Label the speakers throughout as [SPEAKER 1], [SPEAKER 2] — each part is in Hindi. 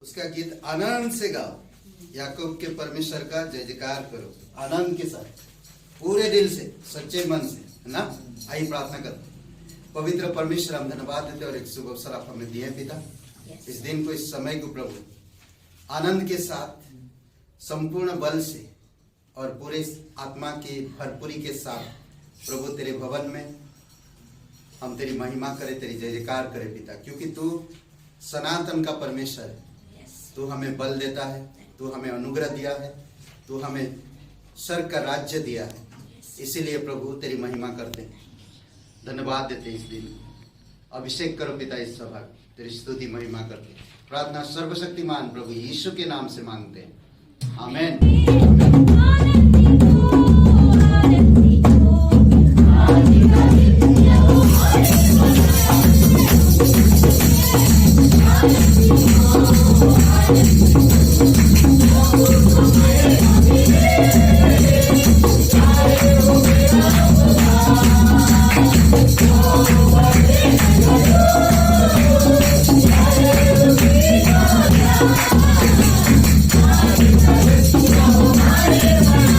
[SPEAKER 1] उसका गीत आनंद से गाओ, याकूब के परमेश्वर का जय जयकार करो आनंद के साथ, पूरे दिल से, सच्चे मन से, है ना। आइए प्रार्थना करते। पवित्र परमेश्वर, हम धन्यवाद देते और एक शुभ अवसर आप हमें दिए पिता। इस दिन को, इस समय को प्रभु आनंद के साथ, संपूर्ण बल से और पूरे आत्मा की भरपूरी के साथ प्रभु तेरे भवन में हम तेरी महिमा करें, तेरी जय जयकार करें पिता, क्योंकि तू सनातन का परमेश्वर है। तू हमें बल देता है, तू हमें अनुग्रह दिया है, तू हमें स्वर्ग का राज्य दिया है। इसीलिए प्रभु तेरी महिमा करते हैं, धन्यवाद देते हैं। इस दिन अभिषेक करो पिता, इस सभा तेरी स्तुति महिमा करते हैं। प्रार्थना सर्वशक्तिमान प्रभु यीशु के नाम से मांगते हैं, आमेन।
[SPEAKER 2] Hallelujah.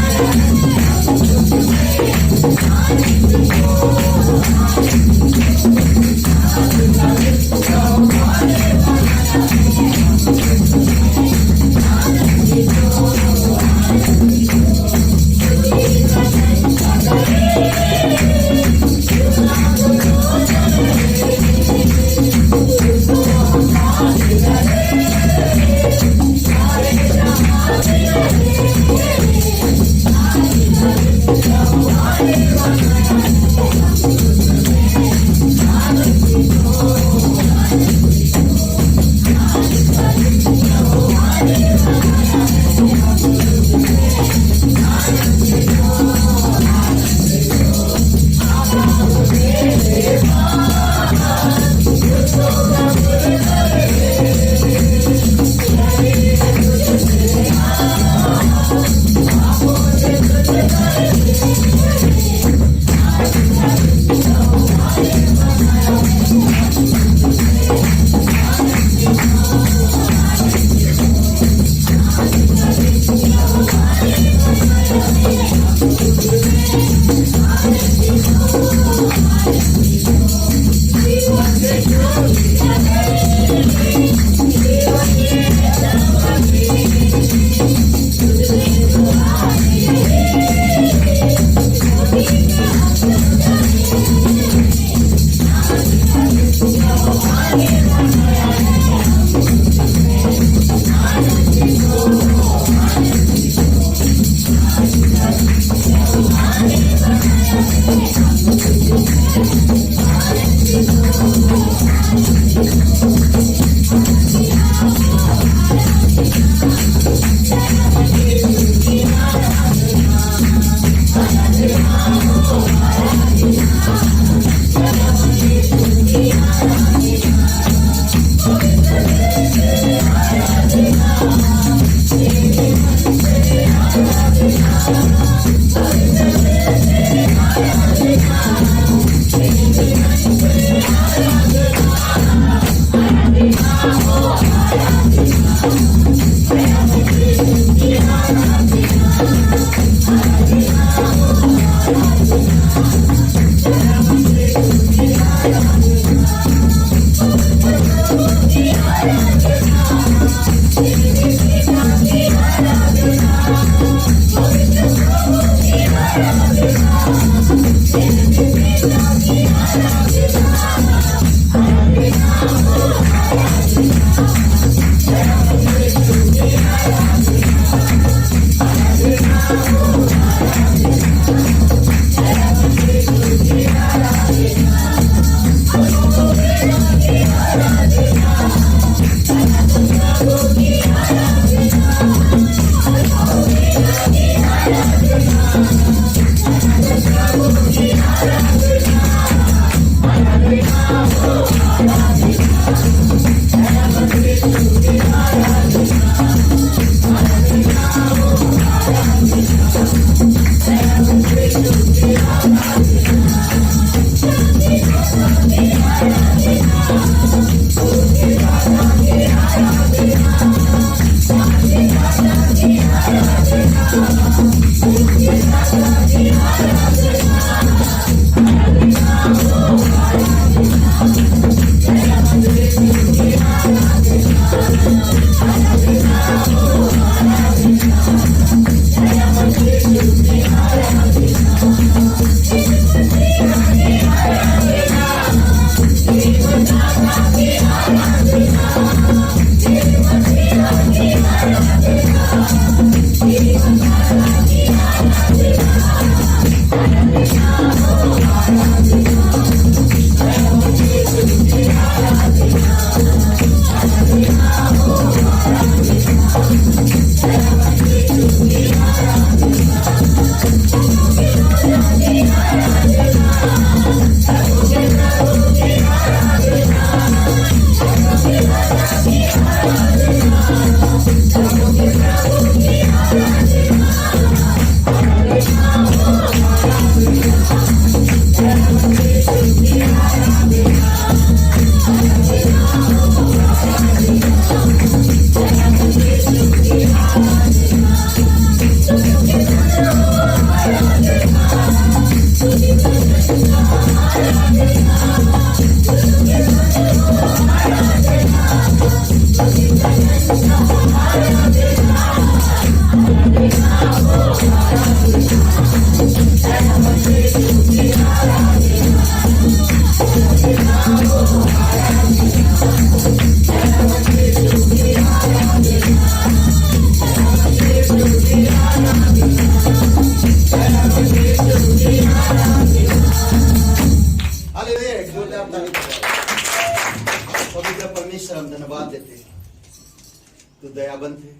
[SPEAKER 1] तू दयाबंद है,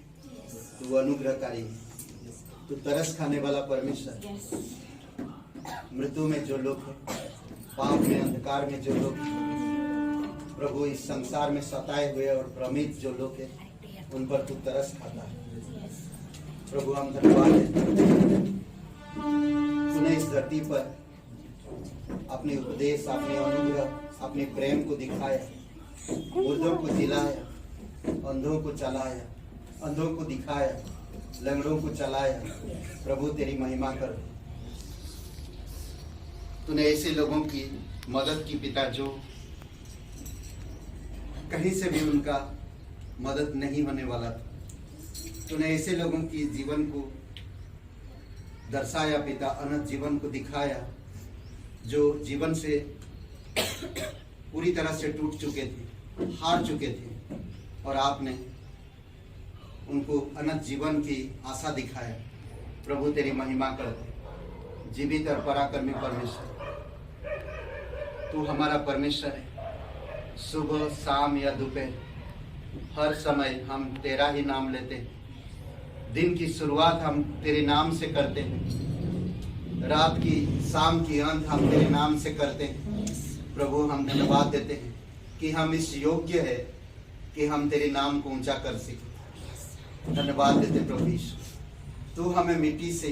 [SPEAKER 1] तू अनुग्रहकारी है, तू तरस खाने वाला परमेश्वर है। मृत्यु में जो लोग हैं, पाप में अंधकार में जो लोग हैं, प्रभु इस संसार में सताए हुए और भ्रमित जो लोग हैं, उन पर तू तरस खाता है। प्रभु हम धन्यवाद है, तूने इस धरती पर अपने उपदेश, अपने अनुग्रह, अपने प्रेम को दिखाया, मुर्दों को जिलाया, अंधों को चलाया, अंधों को दिखाया, लंगड़ों को चलाया। प्रभु तेरी महिमा कर। तूने ऐसे लोगों की मदद की पिता जो कहीं से भी उनका मदद नहीं होने वाला था। तूने ऐसे लोगों की जीवन को दर्शाया पिता, अनंत जीवन को दिखाया, जो जीवन से पूरी तरह से टूट चुके थे, हार चुके थे, और आपने उनको अनंत जीवन की आशा दिखाया। प्रभु तेरी महिमा करते। जीवित और पराक्रमी परमेश्वर, तू हमारा परमेश्वर है। सुबह, शाम या दोपहर, हर समय हम तेरा ही नाम लेते हैं। दिन की शुरुआत हम तेरे नाम से करते हैं, रात की, शाम की अंत हम तेरे नाम से करते हैं। प्रभु हम धन्यवाद देते हैं कि हम इस योग्य है कि हम तेरे नाम को ऊंचा कर सकें। धन्यवाद देते प्रभु यीशु, तू हमें मिट्टी से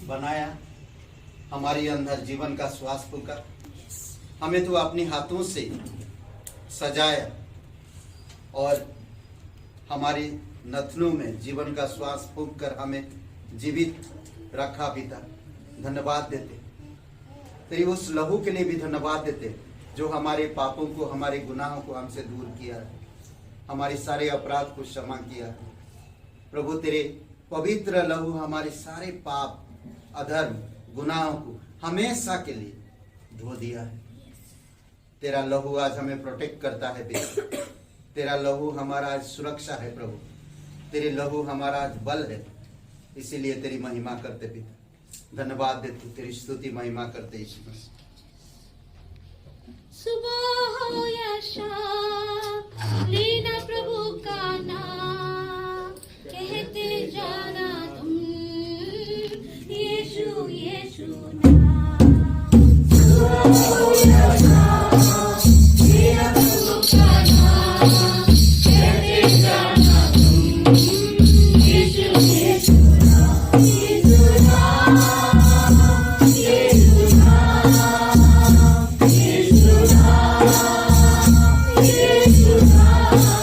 [SPEAKER 1] बनाया, हमारे अंदर जीवन का श्वास फूंका, हमें तू अपने हाथों से सजाया और हमारी नथनों में जीवन का श्वास फूंक कर हमें जीवित रखा पिता। धन्यवाद देते तेरी उस लहू के लिए भी धन्यवाद देते जो हमारे पापों को, हमारे गुनाहों को हमसे दूर किया है, हमारे सारे अपराध को क्षमा किया है। प्रभु तेरे पवित्र लहू हमारे सारे पाप, अधर्म, गुनाहों को हमेशा के लिए धो दिया है। तेरा लहू आज हमें प्रोटेक्ट करता है बेटा। तेरा लहू हमारा आज सुरक्षा है प्रभु। तेरे लहू हमारा आज बल है, इसीलिए तेरी महिमा करते पिता। धन्यवाद देते, तेरी स्तुति महिमा करते यीशु मसीह।
[SPEAKER 2] सुबह हो या शाम, लेना प्रभु का नाम, कहते जाना तुम यीशु यीशु नाम। सुबह हो या शाम, लेना प्रभु का नाम, कहते जाना तुम यीशु यीशु नाम। यीशु नाम, यीशु नाम, यीशु नाम, यीशु नाम।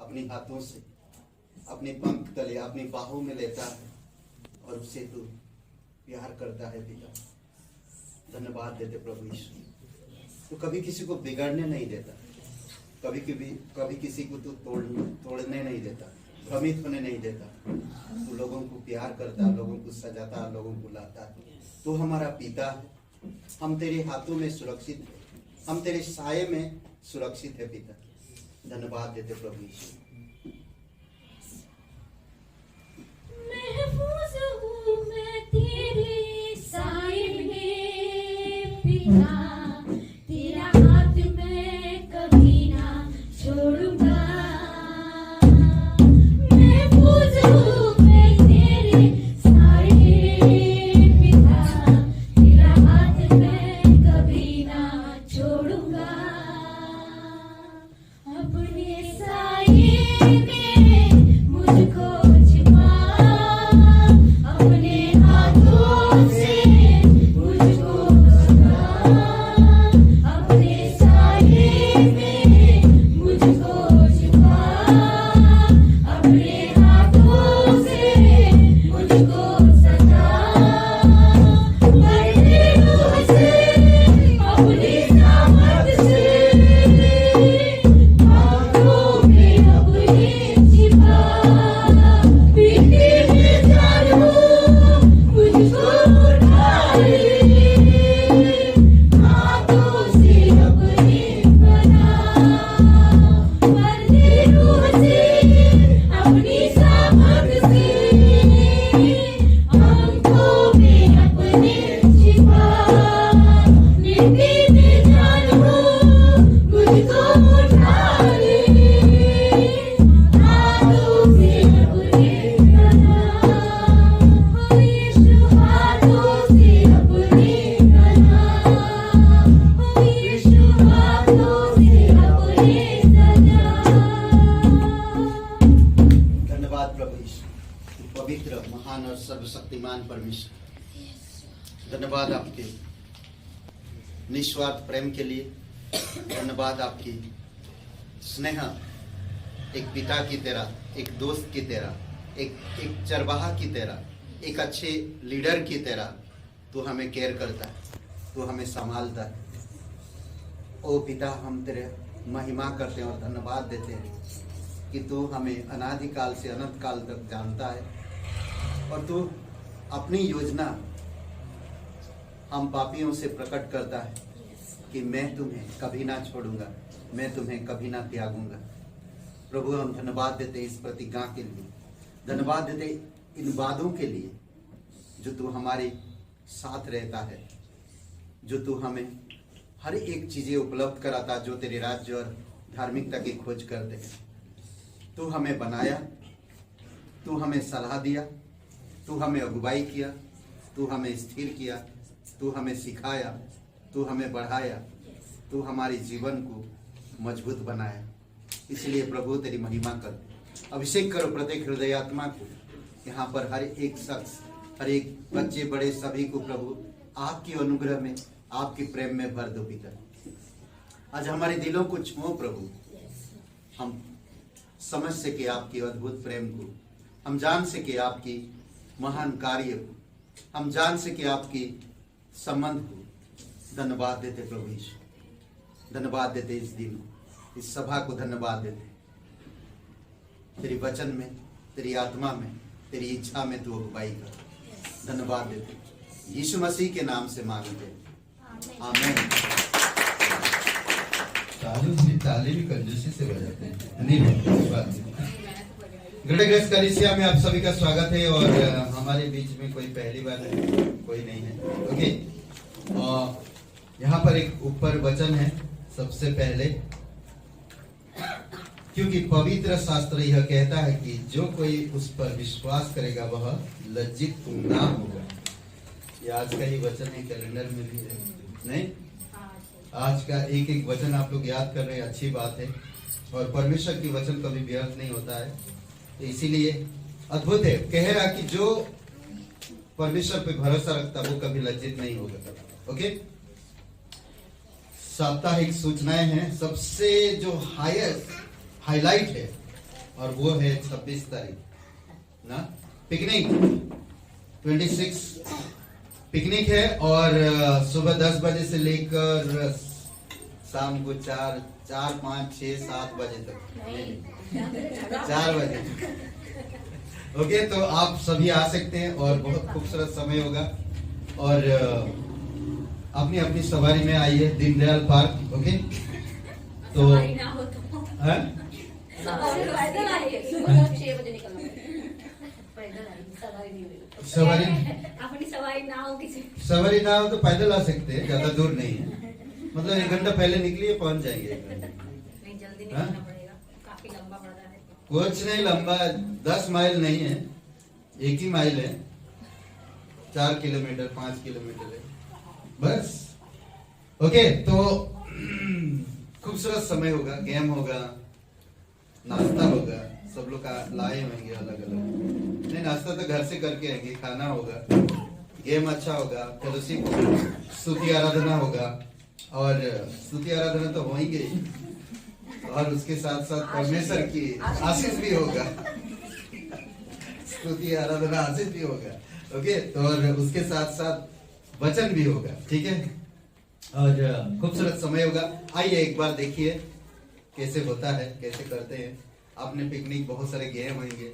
[SPEAKER 1] अपने हाथों से अपने पंख तले अपनी बाहों में लेता है और उससे तू प्यार करता है पिता। धन्यवाद देते प्रभु यीशु। तो कभी किसी को बिगड़ने नहीं देता, कभी किसी को तू तोड़ने नहीं देता, भ्रमित होने नहीं देता। तू लोगों को प्यार करता, लोगों को सजाता, लोगों को लाता है। तू हमारा पिता है, हम तेरे हाथों में सुरक्षित है, हम तेरे साये में सुरक्षित है पिता। धन्यवाद देते प्रभु यीशु।
[SPEAKER 2] महफूज हूँ मैं तेरे साए में पिता, तेरा हाथ मैं कभी ना छोड़ूंगा। महफूज हूँ मैं तेरे साए में पिता, तेरा हाथ मैं कभी ना छोड़ूंगा। अपने साए में मुझको छिपा, अपने हाथों से मुझको ढका। अपने साए में मुझको छिपा, अपने हाथों से मुझको सजा। अपनी रूह से, अपनी सामर्थ से हाथों में अपने छिपा। पीठी में जालू मुझको उठा ले, हाथों से अपने बना। अपनी रूह से, अपनी सामर्थ से आंखों में अपने छिपा। मिट्टी में जालू मुझको उठा ले, हाथों से अपने बना। ओ यीशु हाथों से अपने बना, ओ यीशु हाथों से अपने सजा।
[SPEAKER 1] धन्यवाद प्रभु यीशु, पवित्र महान और सर्वशक्तिमान परमेश्वर। धन्यवाद आपके निस्वार्थ प्रेम के लिए। धन्यवाद आपकी स्नेह, एक पिता की तरह, एक दोस्त की तरह, एक चरवाहा की तरह, एक अच्छे लीडर की तरह तू हमें केयर करता है, तू हमें संभालता है। ओ पिता, हम तेरे महिमा करते हैं और धन्यवाद देते हैं कि तू हमें अनादिकाल से अनंत काल तक जानता है और तू अपनी योजना हम पापियों से प्रकट करता है कि मैं तुम्हें कभी ना छोड़ूंगा, मैं तुम्हें कभी ना त्यागूंगा। प्रभु, हम धन्यवाद देते इस प्रतिज्ञा के लिए, धन्यवाद देते इन वादों के लिए जो तू हमारे साथ रहता है, जो तू हमें हर एक चीजें उपलब्ध कराता जो तेरे राज्य और धार्मिकता की खोज करते हैं। तू हमें बनाया, तू हमें सलाह दिया, तू हमें अगुवाई किया, तू हमें स्थिर किया, तू हमें सिखाया, तू हमें बढ़ाया, तू हमारे जीवन को मजबूत बनाया। इसलिए प्रभु तेरी महिमा कर, अभिषेक करो प्रत्येक हृदयात्मा को, यहाँ पर हर एक शख्स, हर एक बच्चे बड़े सभी को प्रभु आपकी अनुग्रह में, आपके प्रेम में भर दो पिता। आज हमारे दिलों को छुओ प्रभु, हम समझ सके आपके अद्भुत प्रेम को, हम जान सके आपकी महान कार्य को, हम जान सके आपकी संबंध को। धन्यवाद देते प्रभु यीशु, धन्यवाद देते इस दिन, इस सभा को धन्यवाद देते। तेरी वचन में, तेरी आत्मा में, तेरी इच्छा में तू अगुवाई कर। धन्यवाद देते यीशु मसीह के नाम से मांगते, आमीन।
[SPEAKER 3] ताली भी कंजूसी से बजाते हैं, नहीं ग्रेट ग्रेस कलीसिया में आप सभी का स्वागत है। और हमारे बीच में कोई पहली बार कोई नहीं है, ओके। यहाँ पर एक ऊपर वचन है सबसे पहले, क्योंकि पवित्र शास्त्र यह कहता है कि जो कोई उस पर विश्वास करेगा वह लज्जित ना होगा। ये आज का ही वचन है, कैलेंडर में भी है, नहीं? आज का एक एक वचन आप लोग याद कर रहे हैं, अच्छी बात है। और परमेश्वर की वचन कभी व्यर्थ नहीं होता है, तो इसीलिए अद्भुत है। कह रहा कि जो परमेश्वर पे भरोसा रखता वो कभी लज्जित नहीं होगा, ओके। साप्ताहिक सूचनाएं हैं, सबसे जो हाईलाइट है और वो है 26 तारीख ना, पिकनिक 26 पिकनिक है। और सुबह 10 बजे से लेकर शाम को 4, 5, 6, 7 बजे तक, 4 बजे। ओके, तो आप सभी आ सकते हैं और बहुत खूबसूरत समय होगा। और अपनी अपनी सवारी में आइए दीनदयाल पार्क। ओके, तो
[SPEAKER 2] सवारी ना हो तो
[SPEAKER 3] हाँ?
[SPEAKER 2] पैदल आइए, सुबह 6 बजे निकलना पैदल आइए, सवारी नहीं होगी।
[SPEAKER 3] सवारी
[SPEAKER 2] अपनी सवारी ना हो किसी
[SPEAKER 3] सवारी ना हो तो पैदल आ सकते हैं, ज्यादा दूर नहीं है, मतलब 1 घंटा पहले निकलिए पहुंच जाएंगे 1 घंटा।
[SPEAKER 2] नहीं, जल्दी
[SPEAKER 3] हाँ?
[SPEAKER 2] निकलना पड़ेगा, काफी लंबा पड़ रहा है।
[SPEAKER 3] कुछ नहीं लंबा, 10 माइल नहीं है, 1 ही माइल है, 4 किलोमीटर 5 किलोमीटर है बस। ओके, तो खूबसूरत समय होगा, गेम होगा, नाश्ता होगा, सब लोग लाए होंगे अलग अलग। नहीं, नाश्ता तो घर से करके आएंगे, खाना होगा, गेम अच्छा होगा, फिर उसी को स्तुति आराधना होगा। और स्तुति आराधना तो होंगे ही, और उसके साथ साथ परमेश्वर की आशीष भी होगा। स्तुति आराधना आशीष भी होगा। ओके, तो और उसके साथ साथ वचन भी होगा, ठीक है, और खूबसूरत समय होगा। आइए एक बार देखिए कैसे होता है, कैसे करते हैं। आपने पिकनिक, बहुत सारे गेम होंगे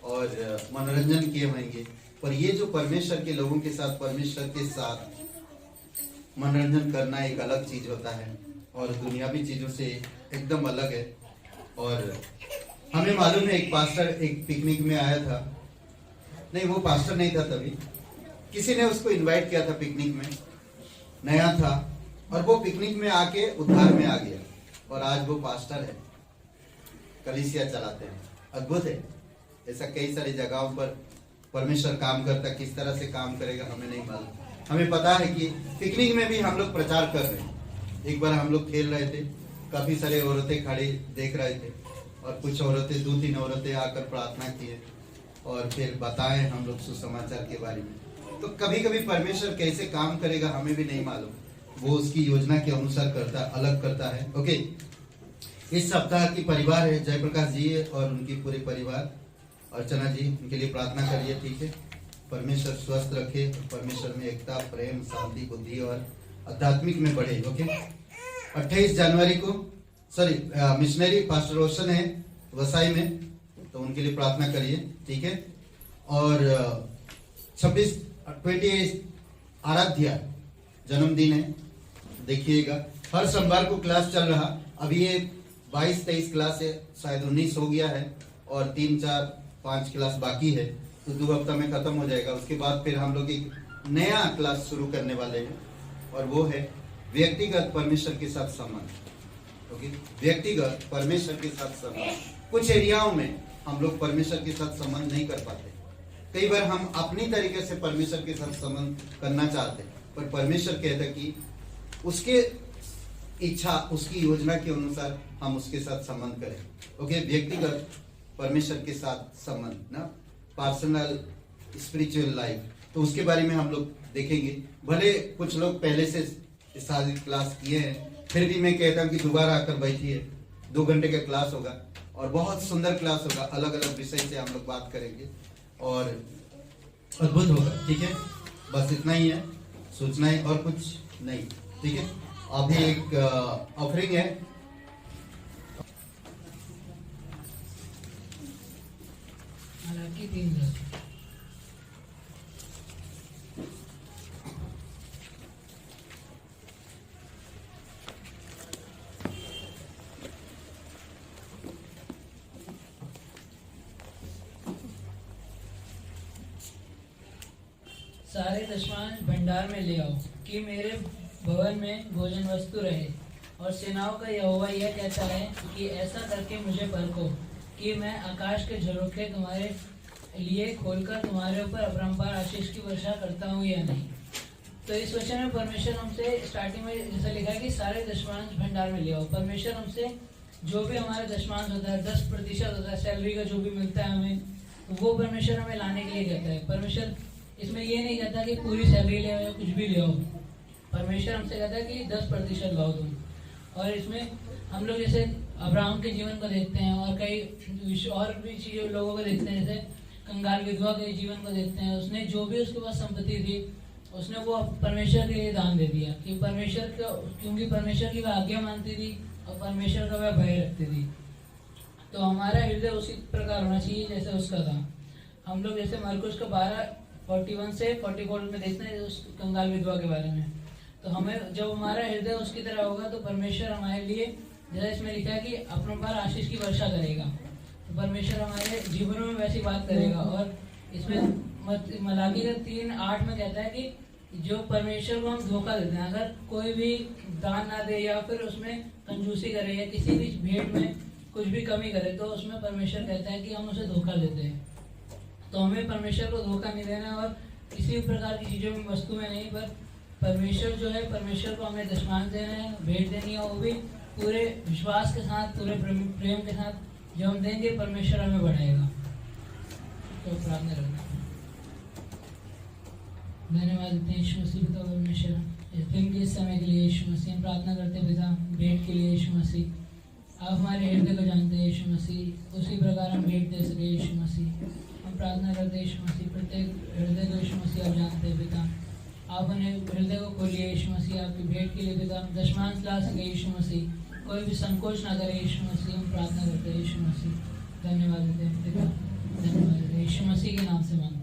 [SPEAKER 3] और मनोरंजन किए होंगे, पर ये जो परमेश्वर के लोगों के साथ, परमेश्वर के साथ मनोरंजन करना एक अलग चीज होता है और दुनियावी चीजों से एकदम अलग है। और हमें मालूम है, एक पास्टर एक पिकनिक में आया था, नहीं वो पास्टर नहीं था तभी, किसी ने उसको इनवाइट किया था पिकनिक में, नया था, और वो पिकनिक में आके उद्धार में आ गया और आज वो पास्टर है, कलीसिया चलाते हैं। अद्भुत है। ऐसा कई सारी जगहों पर परमेश्वर काम करता, किस तरह से काम करेगा हमें नहीं मालूम। हमें पता है कि पिकनिक में भी हम लोग प्रचार कर रहे हैं। एक बार हम लोग खेल रहे थे, काफी सारे औरतें खड़ी देख रहे थे और कुछ औरतें, 2-3 औरतें आकर प्रार्थना किए और फिर बताएं हम लोग सुसमाचार के बारे में। तो कभी कभी परमेश्वर कैसे काम करेगा हमें भी नहीं मालूम, वो उसकी योजना के अनुसार करता, अलग करता है। ओके, इस सप्ताह की परिवार है जयप्रकाश जी और उनकी पूरे परिवार, अर्चना जी, उनके लिए प्रार्थना करिए, ठीक है। परमेश्वर स्वस्थ रखे, परमेश्वर में एकता, प्रेम, शांति, बुद्धि और आध्यात्मिक में बढ़े। ओके, 28 जनवरी को मिशनरी पास्टर रोशन है वसाई में, तो उनके लिए प्रार्थना करिए, ठीक है। और 28 आराध्या जन्मदिन है, देखिएगा। हर सोमवार को क्लास चल रहा, अभी ये 22-23 क्लास है, शायद 19 हो गया है और 3-4-5 क्लास बाकी है, तो 2 हफ्ता में खत्म हो जाएगा। उसके बाद फिर हम लोग एक नया क्लास शुरू करने वाले हैं और वो है व्यक्तिगत परमेश्वर के साथ संबंध। ओके, व्यक्तिगत परमेश्वर के साथ संबंध। कुछ एरियाओं में हम लोग परमेश्वर के साथ संबंध नहीं कर पाते, कई बार हम अपनी तरीके से परमेश्वर के साथ संबंध करना चाहते हैं, पर परमेश्वर कहता है कि उसके इच्छा, उसकी योजना के अनुसार हम उसके साथ संबंध करें। ओके, व्यक्तिगत परमेश्वर के साथ संबंध ना, पर्सनल स्पिरिचुअल लाइफ, तो उसके बारे में हम लोग देखेंगे। भले कुछ लोग पहले से सारी क्लास किए हैं, फिर भी मैं कहता हूँ कि दोबारा आकर बैठिए, 2 घंटे का क्लास होगा और बहुत सुंदर क्लास होगा, अलग अलग विषय से हम लोग बात करेंगे और अद्भुत होगा, ठीक है। बस इतना ही है, सोचना है और कुछ नहीं, ठीक है। अभी एक ऑफरिंग है,
[SPEAKER 4] हालांकि 3 सारे दशमांश भंडार में ले आओ कि मेरे भवन में भोजन वस्तु रहे। और सेनाओं का यहोवा यह कहता है कि ऐसा करके मुझे परखो कि मैं आकाश के झरोखे तुम्हारे लिए खोलकर तुम्हारे ऊपर अपरंपार आशीष की वर्षा करता हूँ या नहीं। तो इस वचन में परमेश्वर हमसे स्टार्टिंग में जैसा लिखा है कि सारे दशमांश भंडार में ले आओ। परमेश्वर हमसे जो भी हमारा दशमांश होता है, 10% होता है सैलरी का, जो भी मिलता है हमें, वो परमेश्वर हमें लाने के लिए कहता है। परमेश्वर इसमें ये नहीं कहता कि पूरी सैलरी ले आओ या कुछ भी ले आओ, परमेश्वर हमसे कहता है कि 10% लाओ तुम। और इसमें हम लोग जैसे अब्राहम के जीवन को देखते हैं और कई और भी चीज़ों लोगों को देखते हैं, जैसे कंगाल विधवा के जीवन को देखते हैं। उसने जो भी उसके पास संपत्ति थी उसने वो परमेश्वर के लिए दान दे दिया कि क्योंकि परमेश्वर की वह आज्ञा मानती थी और परमेश्वर का वह भय रखती थी। तो हमारा हृदय उसी प्रकार होना चाहिए जैसे उसका था। हम लोग जैसे मरकुस का 12:41 से 44 में देखते हैं उस कंगाल विधवा के बारे में। तो हमें जब हमारा हृदय उसकी तरह होगा तो परमेश्वर हमारे लिए, जैसे इसमें लिखा है कि अपनों पर आशीष की वर्षा करेगा, तो परमेश्वर हमारे जीवनों में वैसी बात करेगा। और इसमें मलाकी का 3:8 में कहता है कि जो परमेश्वर को हम धोखा देते हैं, अगर कोई भी दान ना दे या फिर उसमें कंजूसी करे या किसी भी भेंट में कुछ भी कमी करे, तो उसमें परमेश्वर कहता है कि हम उसे धोखा देते हैं। तो हमें परमेश्वर को धोखा नहीं देना और किसी भी प्रकार की चीज़ों में, वस्तु में नहीं, पर परमेश्वर जो है, परमेश्वर को हमें दशमांश देना है, भेंट देनी है, वो भी पूरे विश्वास के साथ, पूरे प्रेम के साथ। जो हम देंगे परमेश्वर हमें बढ़ाएगा। तो प्रार्थना करना। धन्यवाद देते हैं यीशु मसीह पिता परमेश्वर, इस दिन के इस समय के लिए यीशु मसीह। हम प्रार्थना करते हैं पिता भेंट के लिए यीशु मसीह। आप हमारे हृदय को जानते हैं यीशु मसीह, उसी प्रकार हम भेंट दे सके यीशु मसीह। हम प्रार्थना करते हैं यीशु मसीह, प्रत्येक हृदय को यीशु मसीह आप जानते हैं पिता। आप उन्हें हृदय को खोलिए यीशु मसीह, आपकी भेंट के लिए पिता दशमांश ला सके यीशु मसीह, कोई भी संकोच ना करे यीशु मसीह। हम प्रार्थना करते हैं यीशु मसीह। धन्यवाद देते हैं पिता, धन्यवाद देते हैं यीशु मसीह के नाम से मांगते हैं।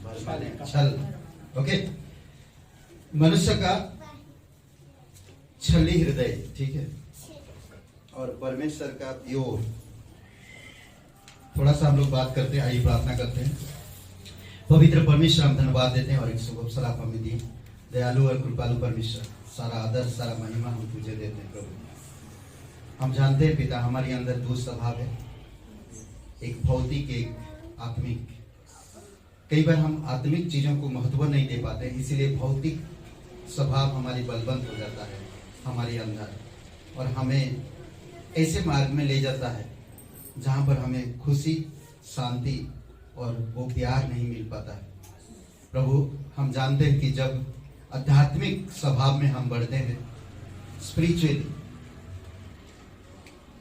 [SPEAKER 3] भर माने छल। ओके, मनुष्य का छली हृदय, ठीक है, और परमेश्वर का प्योर। थोड़ा सा हम लोग बात करते हैं, आइए प्रार्थना करते हैं। पवित्र परमेश्वर, हम धन्यवाद देते हैं और एक शुभ अवसर आप हमें दिए। दयालु और कृपालु परमेश्वर, सारा आदर सारा महिमा हम तुझे देते हैं प्रभु। हम जानते हैं पिता, हमारे अंदर दो स्वभाव है, एक भौतिक एक आत्मिक। कई बार हम आत्मिक चीजों को महत्व नहीं दे पाते, इसीलिए भौतिक स्वभाव हमारी बलवंत हो जाता है हमारे अंदर, और हमें ऐसे मार्ग में ले जाता है जहां पर हमें खुशी, शांति और वो प्यार नहीं मिल पाता है। प्रभु, हम जानते हैं कि जब आध्यात्मिक स्वभाव में हम बढ़ते हैं, स्पिरिचुअली,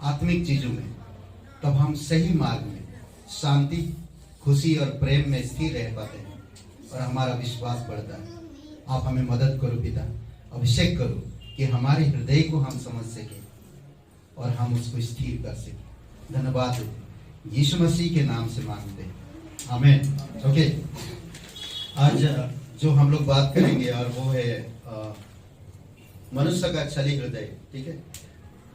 [SPEAKER 3] आत्मिक चीजों में, तब हम सही मार्ग में शांति, खुशी और प्रेम में स्थिर रह पाते हैं और हमारा विश्वास बढ़ता है। आप हमें मदद करो पिता, अभिषेक करो कि हमारे हृदय को हम समझ सके और हम उसको स्थिर कर सके। धन्यवाद यीशु मसीह के नाम से मांगते हैं, आमीन। ओके, आज जो हम लोग बात करेंगे और वो है मनुष्य का छली हृदय, ठीक है।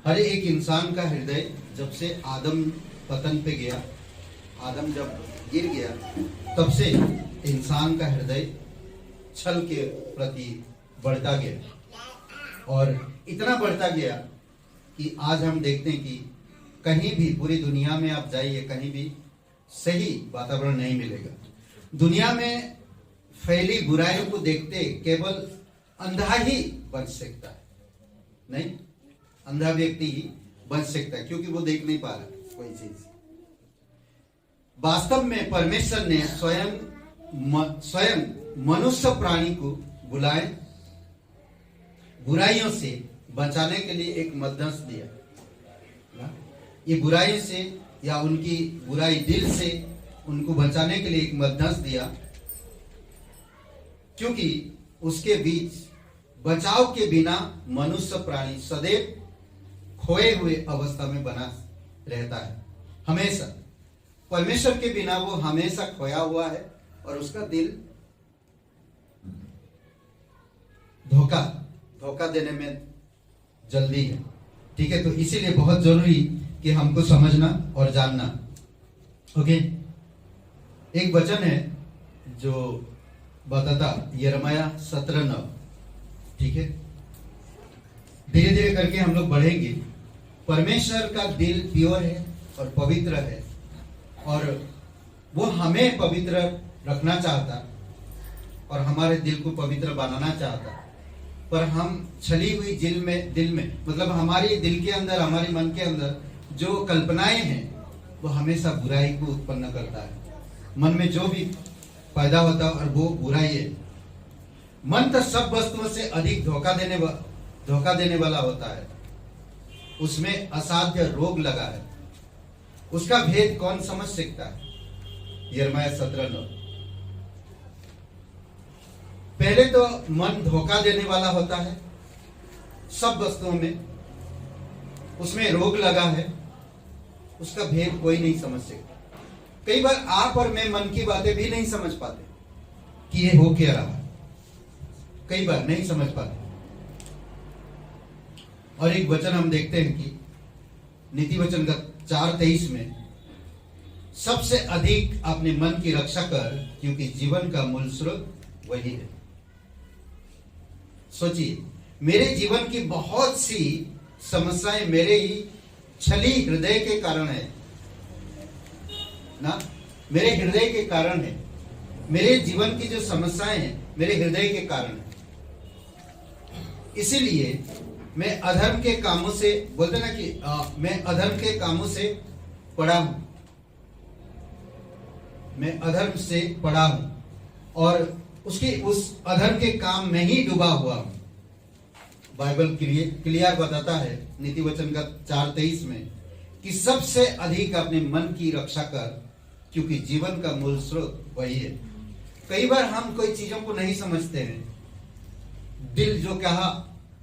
[SPEAKER 3] हर एक इंसान का हृदय जब से आदम पतन पे गया, आदम जब गिर गया, तब से इंसान का हृदय छल के प्रति बढ़ता गया और इतना बढ़ता गया कि आज हम देखते हैं कि कहीं भी पूरी दुनिया में आप जाइए, कहीं भी सही वातावरण नहीं मिलेगा। दुनिया में फैली बुराइयों को देखते केवल अंधा ही बच सकता है, नहीं, अंधा व्यक्ति ही बच सकता है, क्योंकि वो देख नहीं पा रहा कोई चीज। वास्तव में परमेश्वर ने स्वयं मनुष्य प्राणी को बुलाए, बुराइयों से बचाने के लिए एक मध्यस्थ दिया। ये बुराई से या उनकी बुराई दिल से उनको बचाने के लिए एक मध्यस्थ दिया, क्योंकि उसके बीच बचाव के बिना मनुष्य प्राणी सदैव खोए हुए अवस्था में बना रहता है। हमेशा परमेश्वर के बिना वो हमेशा खोया हुआ है और उसका दिल धोखा देने में जल्दी है, ठीक है। तो इसीलिए बहुत जरूरी कि हमको समझना और जानना। ओके, एक वचन है जो बताता यिर्मयाह 17:9, ठीक है। धीरे धीरे करके हम लोग बढ़ेंगे। परमेश्वर का दिल प्योर है और पवित्र है और वो हमें पवित्र रखना चाहता और हमारे दिल को पवित्र बनाना चाहता, पर हम छली हुई दिल में मतलब हमारे दिल के अंदर, हमारे मन के अंदर जो कल्पनाएं हैं वो हमेशा बुराई को उत्पन्न करता है। मन में जो भी पैदा होता है और वो बुराई है। मन तो सब वस्तुओं से अधिक धोखा देने वाला होता है, उसमें असाध्य रोग लगा है। उसका भेद कौन समझ सकता है? यिर्मयाह 17:9। पहले तो मन धोखा देने वाला होता है सब वस्तुओं में, उसमें रोग लगा है, उसका भेद कोई नहीं समझ सकता। कई बार आप और मैं मन की बातें भी नहीं समझ पाते कि ये हो क्या रहा, कई बार नहीं समझ पाते। और एक वचन हम देखते हैं कि नीति वचन का 4:23 में, सबसे अधिक अपने मन की रक्षा कर, क्योंकि जीवन का मूल स्रोत वही है। सोचिए, मेरे जीवन की बहुत सी समस्याएं मेरे ही छली हृदय के कारण है ना, मेरे हृदय के कारण है। मेरे जीवन की जो समस्याएं हैं मेरे हृदय के कारण है। इसीलिए मैं अधर्म के कामों से, बोलते ना कि मैं अधर्म के कामों से पड़ा हूं, मैं अधर्म से पड़ा हूं और उस अधर्म के काम में ही डूबा हुआ हूं। बाइबल क्लियर बताता है नीति वचन का 4:23 में कि सबसे अधिक अपने मन की रक्षा कर, क्योंकि जीवन का मूल स्रोत वही है। कई बार हम कोई चीजों को नहीं समझते हैं, दिल जो कहा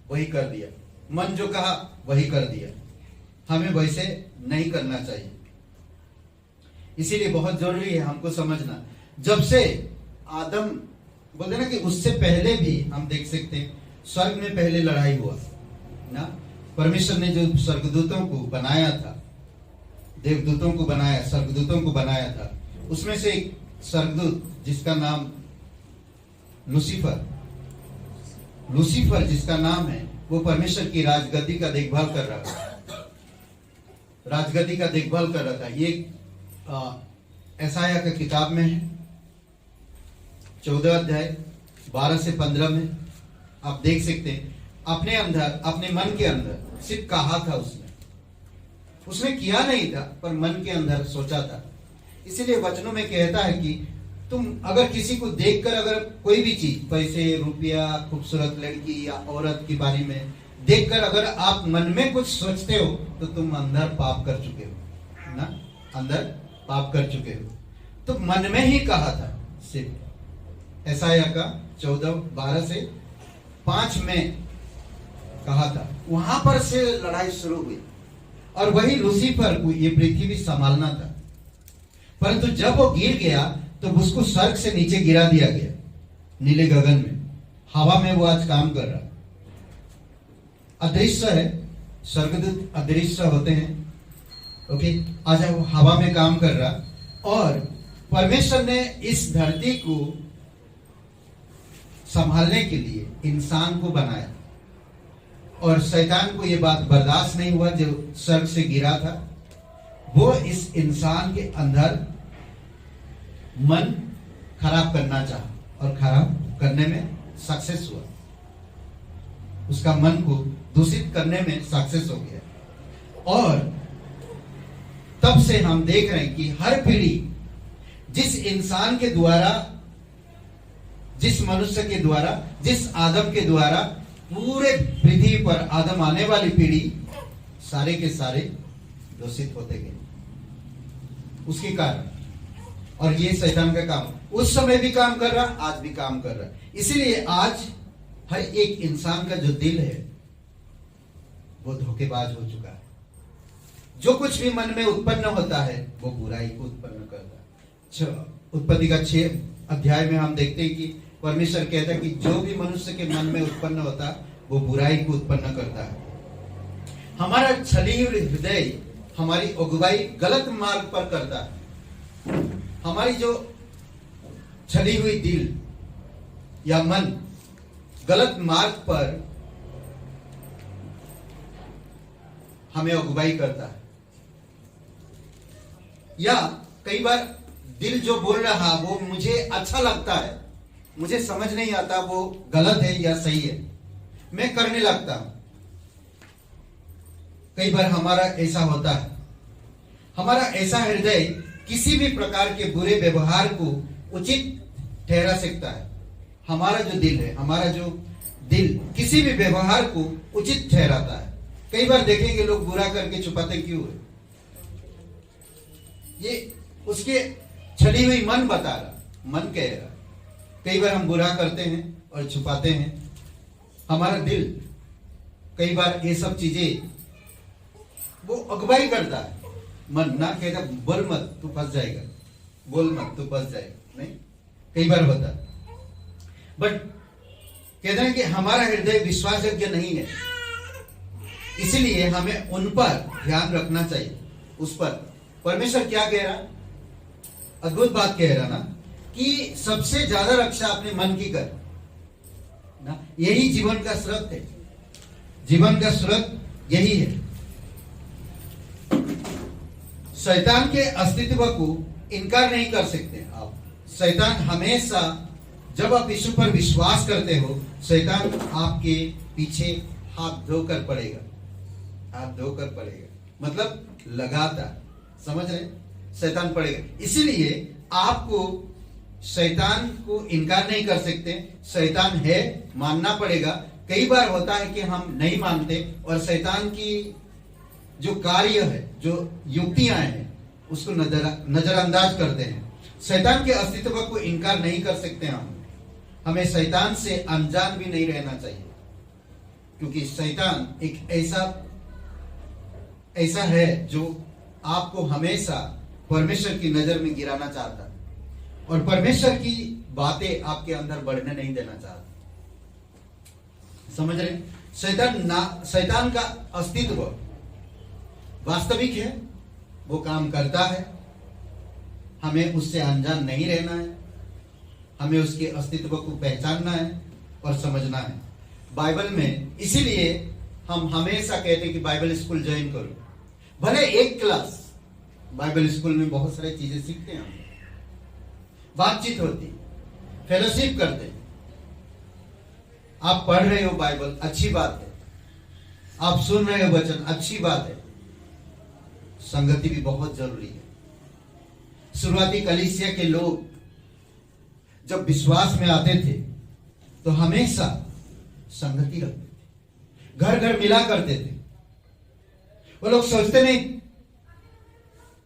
[SPEAKER 3] वही कर दिया, मन जो कहा वही कर दिया। हमें वैसे नहीं करना चाहिए। इसीलिए बहुत जरूरी है हमको समझना, जब से आदम बोलते ना कि उससे पहले भी हम देख सकते हैं स्वर्ग में पहले लड़ाई हुआ ना। परमेश्वर ने जो स्वर्गदूतों को बनाया था, देवदूतों को बनाया, स्वर्गदूतों को बनाया था, उसमें से एक स्वर्गदूत जिसका नाम लूसीफर जिसका नाम है, वो परमेश्वर की राजगद्दी का देखभाल कर रहा था, राजगद्दी का देखभाल कर रहा था। ये यशायाह की किताब में है, 14 अध्याय 12 से 15 में आप देख सकते हैं। अपने अंदर, अपने मन के अंदर सिर्फ कहा था उसने किया नहीं था, पर मन के अंदर सोचा था। इसीलिए वचनों में कहता है कि तुम अगर किसी को देखकर, अगर कोई भी चीज, पैसे, रुपया, खूबसूरत लड़की या औरत के बारे में देखकर अगर आप मन में कुछ सोचते हो तो तुम अंदर पाप कर चुके हो ना, अंदर पाप कर चुके हो। तो मन में ही कहा था सिर्फ। यशायाह का 14:12 से 5 में कहा था। वहां पर से लड़ाई शुरू हुई और वही लूसीफर को ये पृथ्वी संभालना था। परंतु जब वो गिर गया तो उसको स्वर्ग से नीचे गिरा दिया गया, नीले गगन में, हवा में वो आज काम कर रहा। अदृश्य है, स्वर्गदूत अदृश्य होते हैं, ओके। आज वो हवा में काम कर रहा और परमेश्वर ने इस धरती को संभालने के लिए इंसान को बनाया और शैतान को यह बात बर्दाश्त नहीं हुआ जो स्वर्ग से गिरा था। वो इस इंसान के अंदर मन खराब करना चाहा और खराब करने में सक्सेस हुआ, उसका मन को दूषित करने में सक्सेस हो गया। और तब से हम देख रहे हैं कि हर पीढ़ी जिस इंसान के द्वारा, जिस मनुष्य के द्वारा, जिस आदम के द्वारा पूरे पृथ्वी पर आदम आने वाली पीढ़ी सारे के सारे दूषित होते गए उसके कारण। और ये शैतान का काम उस समय भी काम कर रहा, आज भी काम कर रहा। इसीलिए आज हर एक इंसान का जो दिल है वो धोखेबाज हो चुका है। जो कुछ भी मन में उत्पन्न होता है वो बुराई को उत्पन्न करता है। उत्पत्ति का 6 अध्याय में हम देखते हैं कि परमेश्वर कहता है कि जो भी मनुष्य के मन में उत्पन्न होता है वो बुराई को उत्पन्न करता है। हमारा छली हुई हृदय हमारी अगुवाई गलत मार्ग पर करता है। हमारी जो छली हुई दिल या मन गलत मार्ग पर हमें अगुवाई करता है। या कई बार दिल जो बोल रहा वो मुझे अच्छा लगता है, मुझे समझ नहीं आता वो गलत है या सही है, मैं करने लगता हूं। कई बार हमारा ऐसा होता है, हमारा ऐसा हृदय किसी भी प्रकार के बुरे व्यवहार को उचित ठहरा सकता है। हमारा जो दिल है, हमारा जो दिल किसी भी व्यवहार को उचित ठहराता है। कई बार देखेंगे लोग बुरा करके छुपाते क्यों है, ये उसके छली हुई मन बता रहा, मन कह रहा। कई बार हम बुरा करते हैं और छुपाते हैं। हमारा दिल कई बार ये सब चीजें वो अगुवाई करता है। मन ना कहता बोल मत तू फंस जाएगा, बोल मत तू फंस जाएगा, नहीं, कई बार होता। बट कहते हैं कि हमारा हृदय विश्वासयोग्य नहीं है, इसलिए हमें उन पर ध्यान रखना चाहिए। उस पर परमेश्वर क्या कह रहा, अद्भुत बात कह रहा ना, कि सबसे ज्यादा रक्षा अपने मन की कर ना, यही जीवन का स्रोत है। जीवन का स्रोत यही है। शैतान के अस्तित्व को इनकार नहीं कर सकते आप। शैतान हमेशा, जब आप यीशु पर विश्वास करते हो, शैतान आपके पीछे हाथ धोकर पड़ेगा, हाथ धोकर पड़ेगा, मतलब लगातार, समझ रहे, शैतान पड़ेगा। इसीलिए आपको शैतान को इनकार नहीं कर सकते, शैतान है, मानना पड़ेगा। कई बार होता है कि हम नहीं मानते और शैतान की जो कार्य है, जो युक्तियां हैं, उसको नजरअंदाज करते हैं। शैतान के अस्तित्व को इनकार नहीं कर सकते हम। हमें शैतान से अनजान भी नहीं रहना चाहिए, क्योंकि शैतान एक ऐसा है जो आपको हमेशा परमेश्वर की नजर में गिराना चाहता है। और परमेश्वर की बातें आपके अंदर बढ़ने नहीं देना चाहता। समझ रहे? शैतान का अस्तित्व वास्तविक है, वो काम करता है, हमें उससे अनजान नहीं रहना है, हमें उसके अस्तित्व को पहचानना है और समझना है। बाइबल में इसीलिए हम हमेशा कहते हैं कि बाइबल स्कूल ज्वाइन करो। भले एक क्लास, बाइबल स्कूल में बहुत सारी चीजें सीखते हैं, हम बातचीत होती, फेलोशिप करते हैं। आप पढ़ रहे हो बाइबल, अच्छी बात है, आप सुन रहे हो वचन, अच्छी बात है। संगति भी बहुत जरूरी है। शुरुआती कलीसिया के लोग जब विश्वास में आते थे तो हमेशा संगति रखते थे, घर घर मिला करते थे। वो लोग सोचते नहीं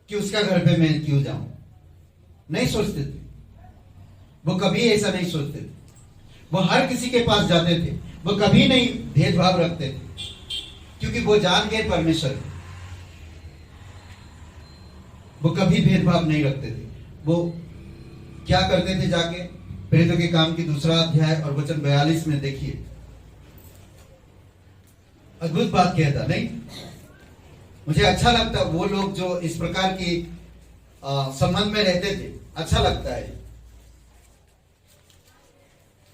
[SPEAKER 3] कि उसका घर पे मैं क्यों जाऊं, नहीं सोचते थे। वो कभी ऐसा नहीं सोचते थे। वो हर किसी के पास जाते थे, वो कभी नहीं भेदभाव रखते थे, क्योंकि वो जान गए परमेश्वर। वो कभी भेदभाव नहीं रखते थे। वो क्या करते थे, जाके प्रेरितों के काम की 2 अध्याय और वचन 42 में देखिए, अद्भुत बात कहता नहीं। मुझे अच्छा लगता वो लोग जो इस प्रकार की संबंध में रहते थे, अच्छा लगता है।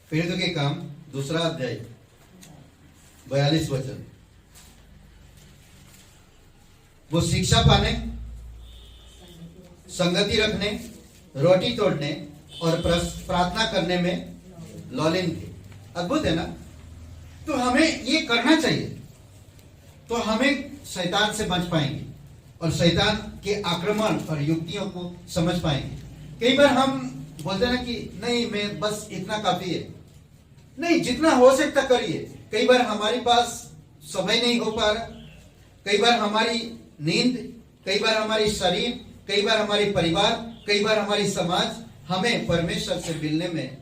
[SPEAKER 3] प्रेरितों के काम 2 अध्याय 42 वचन। वो शिक्षा पाने, संगति रखने, रोटी तोड़ने और प्रार्थना करने में लौलीन थे। अद्भुत है ना? तो हमें ये करना चाहिए, तो हमें शैतान से बच पाएंगे और शैतान के आक्रमण और युक्तियों को समझ पाएंगे। कई बार हम बोलते हैं ना कि नहीं, मैं बस इतना काफी है। नहीं, जितना हो सकता करिए। कई बार हमारे पास समय नहीं हो पा रहा, कई बार हमारी नींद, कई बार हमारी शरीर, कई बार हमारी परिवार, कई बार हमारी समाज हमें परमेश्वर से मिलने में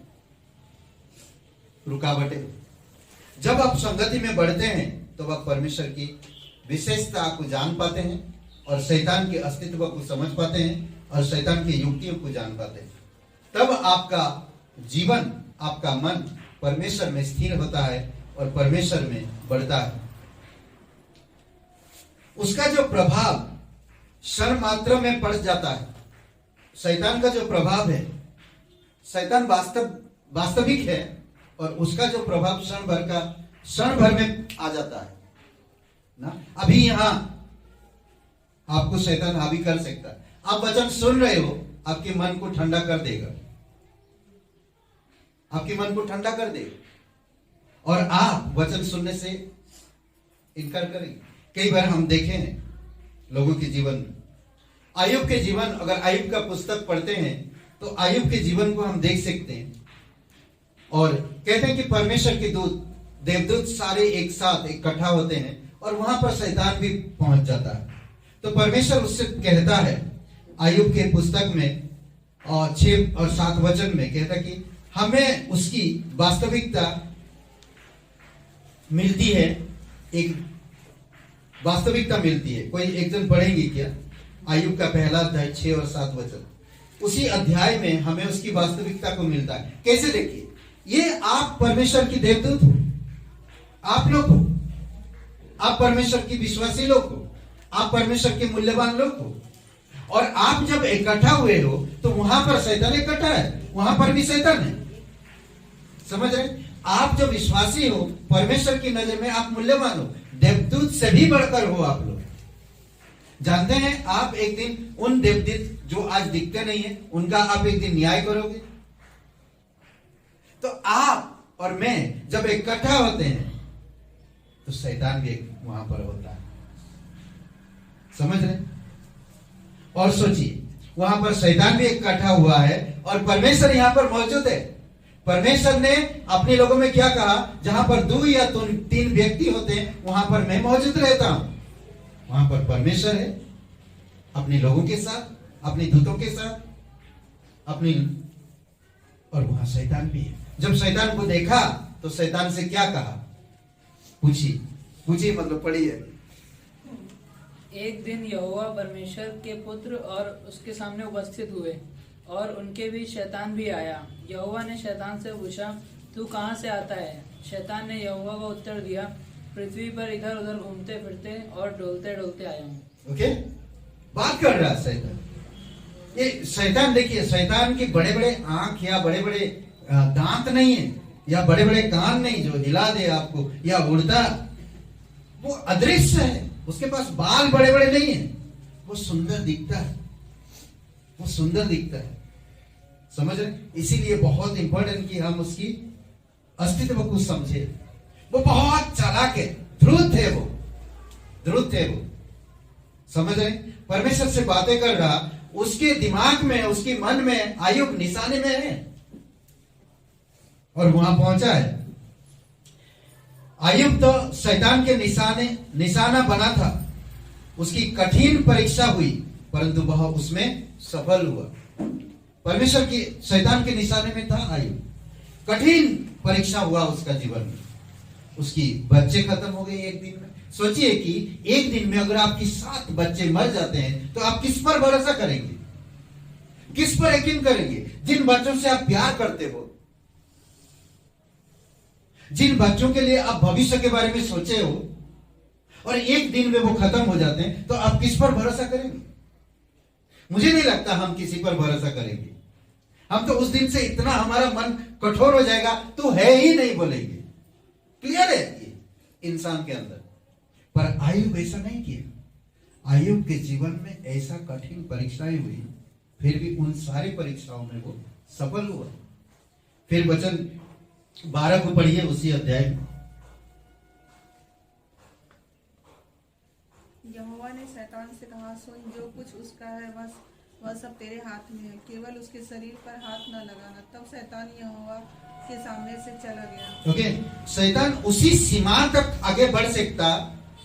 [SPEAKER 3] रुकावटें। जब आप संगति में बढ़ते हैं तो आप परमेश्वर की विशेषता को जान पाते हैं और शैतान के अस्तित्व को समझ पाते हैं और शैतान की युक्तियों को जान पाते हैं। तब आपका जीवन, आपका मन परमेश्वर में स्थिर होता है और परमेश्वर में बढ़ता है। उसका जो प्रभाव क्षण मात्र में पड़ जाता है। शैतान का जो प्रभाव है, शैतान वास्तविक है और उसका जो प्रभाव क्षण भर में आ जाता है ना। अभी यहां आपको शैतान हावी कर सकता है। आप वचन सुन रहे हो, आपके मन को ठंडा कर देगा, आपके मन को ठंडा कर देगा और आप वचन सुनने से इनकार करेंगे। कई बार हम देखे हैं लोगों के जीवन में, आयुब के जीवन, अगर आयुब का पुस्तक पढ़ते हैं तो आयुब के जीवन को हम देख सकते हैं और कहते हैं कि परमेश्वर के दूत, देवदूत सारे एक साथ इकट्ठा होते हैं और वहां पर शैतान भी पहुंच जाता है। तो परमेश्वर उससे कहता है, आयुब के पुस्तक में 6 और 7 वचन में कहता कि हमें उसकी वास्तविकता मिलती है, एक वास्तविकता मिलती है। कोई एक जन पढ़ेंगे क्या? आयुब का पहला अध्याय 6 और 7 वचन। उसी अध्याय में हमें उसकी वास्तविकता को मिलता है। कैसे? देखिए, ये आप परमेश्वर की देवदूत हो, आप लोग हो, आप परमेश्वर की विश्वासी लोग हो, आप परमेश्वर के मूल्यवान लोग हो और आप जब इकट्ठा हुए हो तो वहां पर शैतान इकट्ठा है, वहां पर भी शैतान है। समझ रहे? आप जो विश्वासी हो, परमेश्वर की नजर में आप मूल्यवान हो, देवदूत से भी बढ़कर हो। आप लोग जानते हैं, आप एक दिन उन देवदूत जो आज दिखते नहीं है, उनका आप एक दिन न्याय करोगे। तो आप और मैं जब इकट्ठा होते हैं तो शैतान भी वहां पर होता है। समझ रहे? और सोचिए, वहां पर शैतान भी इकट्ठा हुआ है और परमेश्वर यहां पर मौजूद है। परमेश्वर ने अपने लोगों में क्या कहा? जहां पर 2 या 3 व्यक्ति होते हैं वहां पर मैं मौजूद रहता हूं। वहां पर परमेश्वर है अपने लोगों के साथ, अपने दूतों के साथ, अपनी, और वहां शैतान भी है। जब शैतान को देखा तो शैतान से क्या कहा? पूछिए मतलब पढ़िए।
[SPEAKER 4] एक दिन यहोवा परमेश्वर के पुत्र और उसके सामने उपस्थित हुए और उनके बीच शैतान भी आया। यहोवा ने शैतान से पूछा, तू कहाँ से आता है? शैतान ने यहोवा को उत्तर दिया, पृथ्वी पर इधर उधर घूमते फिरते और डोलते डोलते आया हूँ।
[SPEAKER 3] ओके, बात कर रहा है शैतान। ये शैतान, देखिए, शैतान के बड़े बड़े आंख या बड़े बड़े दांत नहीं है, या बड़े बड़े कान नहीं जो हिला दे आपको, या उड़ता, वो अदृश्य है। उसके पास बाल बड़े बड़े नहीं है, वो सुंदर दिखता है, वो सुंदर दिखता है। समझ रहे? इसीलिए बहुत इंपॉर्टेंट कि हम उसकी अस्तित्व को समझे। वो बहुत चालाक है, ध्रुत है, वो ध्रुत है वो। समझ रहे? परमेश्वर से बातें कर रहा, उसके दिमाग में, उसके मन में आयुब निशाने में है और वहां पहुंचा है। आयुब तो शैतान के निशाना बना था। उसकी कठिन परीक्षा हुई, परंतु वह उसमें सफल हुआ। परमेश्वर की शैतान के निशाने में था आयुब। कठिन परीक्षा हुआ उसका जीवन में। उसकी बच्चे खत्म हो गए एक दिन में। सोचिए कि एक दिन में अगर आपकी 7 बच्चे मर जाते हैं तो आप किस पर भरोसा करेंगे? किस पर यकीन करेंगे? जिन बच्चों से आप प्यार करते हो, जिन बच्चों के लिए आप भविष्य के बारे में सोचे हो, और एक दिन में वो खत्म हो जाते हैं, तो आप किस पर भरोसा करेंगे? मुझे नहीं लगता हम किसी पर भरोसा करेंगे। हम तो उस दिन से इतना हमारा मन कठोर हो जाएगा, तो है ही नहीं बोलेंगे। क्लियर है ये इंसान के अंदर। पर आयुब ऐसा नहीं किया। आयुब के जीवन में ऐसा कठिन परीक्षाएं हुई, फिर भी उन सारी परीक्षाओं में वो सफल हुआ। फिर वचन 12 को पढ़िए, उसी अध्याय में।
[SPEAKER 5] यहोवा ने शैतान से कहा, सुन, जो कुछ उसका है वह सब तेरे हाथ में है, केवल उसके शरीर पर हाथ न लगाना। तब शैतान यहोवा के सामने से चला गया।
[SPEAKER 3] ओके, शैतान उसी सीमा तक आगे बढ़ सकता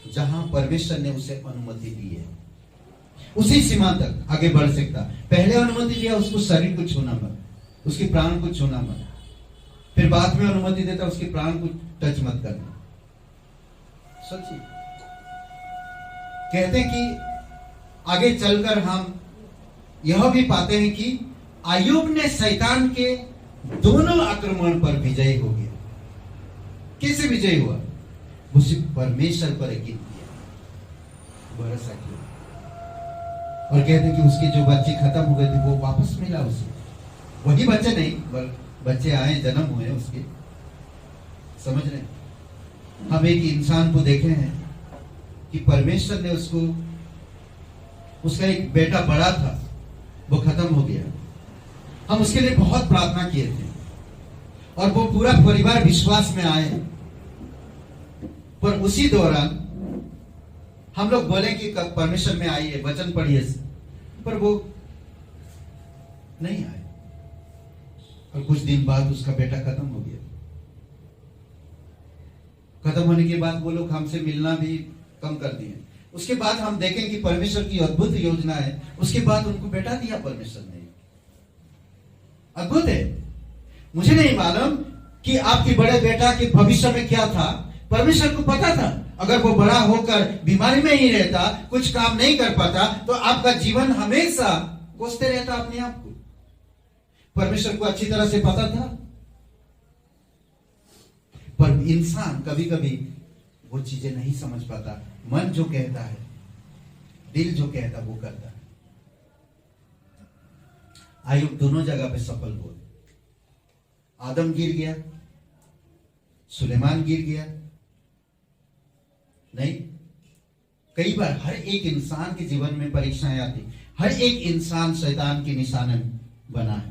[SPEAKER 3] जहां परमेश्वर ने उसे अनुमति दी है। उसी सीमा तक आगे बढ़ सकता। पहले अनुमति दिया उसको शरीर को छूना मत, उसके प्राण को छूना मत। फिर बाद में अनुमति देता उसके प्राण को टच मत करना। सोचिए, कहते हैं कि आगे चलकर हम यह भी पाते हैं कि आयुब ने शैतान के दोनों आक्रमण पर विजयी हो गया। कैसे विजयी हुआ? वो सिर्फ परमेश्वर पर यकीन किया, भरोसा किया। और कहते हैं कि उसके जो बच्चे खत्म हो गए थे वो वापस मिला उसे। वही बच्चे नहीं, बच्चे आए, जन्म हुए उसके। समझ रहे? हम एक इंसान को देखे हैं कि परमेश्वर ने उसका एक बेटा बड़ा था, वो खत्म हो गया। हम उसके लिए बहुत प्रार्थना किए थे और वो पूरा परिवार विश्वास में आए। पर उसी दौरान हम लोग बोले कि परमेश्वर में आइए, वचन पढ़िए, पर वो नहीं आए। और कुछ दिन बाद उसका बेटा खत्म हो गया। खत्म होने के बाद वो लोग हमसे मिलना भी कम कर दिए। उसके बाद हम देखें कि परमेश्वर की अद्भुत योजना है। उसके बाद उनको बेटा दिया परमेश्वर ने। अद्भुत है। मुझे नहीं मालूम कि आपके बड़े बेटा के भविष्य में क्या था। परमेश्वर को पता था, अगर वो बड़ा होकर बीमारी में ही रहता, कुछ काम नहीं कर पाता, तो आपका जीवन हमेशा कोसते रहता अपने आप को। परमेश्वर को अच्छी तरह से पता था। पर इंसान कभी कभी वो चीजें नहीं समझ पाता। मन जो कहता है, दिल जो कहता है, वो करता है। आयुब दोनों जगह पे सफल हुए। आदम गिर गया, सुलेमान गिर गया। नहीं, कई बार हर एक इंसान के जीवन में परीक्षाएं आती। हर एक इंसान शैतान के निशाने बना है।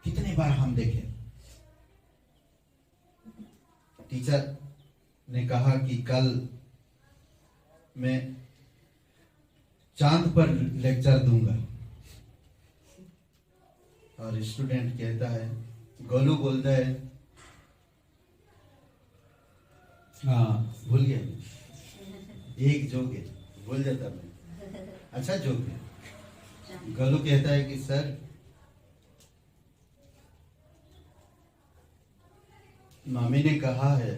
[SPEAKER 3] कितने बार हम देखे, टीचर ने कहा कि कल मैं चांद पर लेक्चर दूंगा, और स्टूडेंट कहता है, गोलू बोलता है, हाँ भूल गया, एक जोक है, भूल जाता मैं, अच्छा जोक है। गोलू कहता है कि सर मामी ने कहा है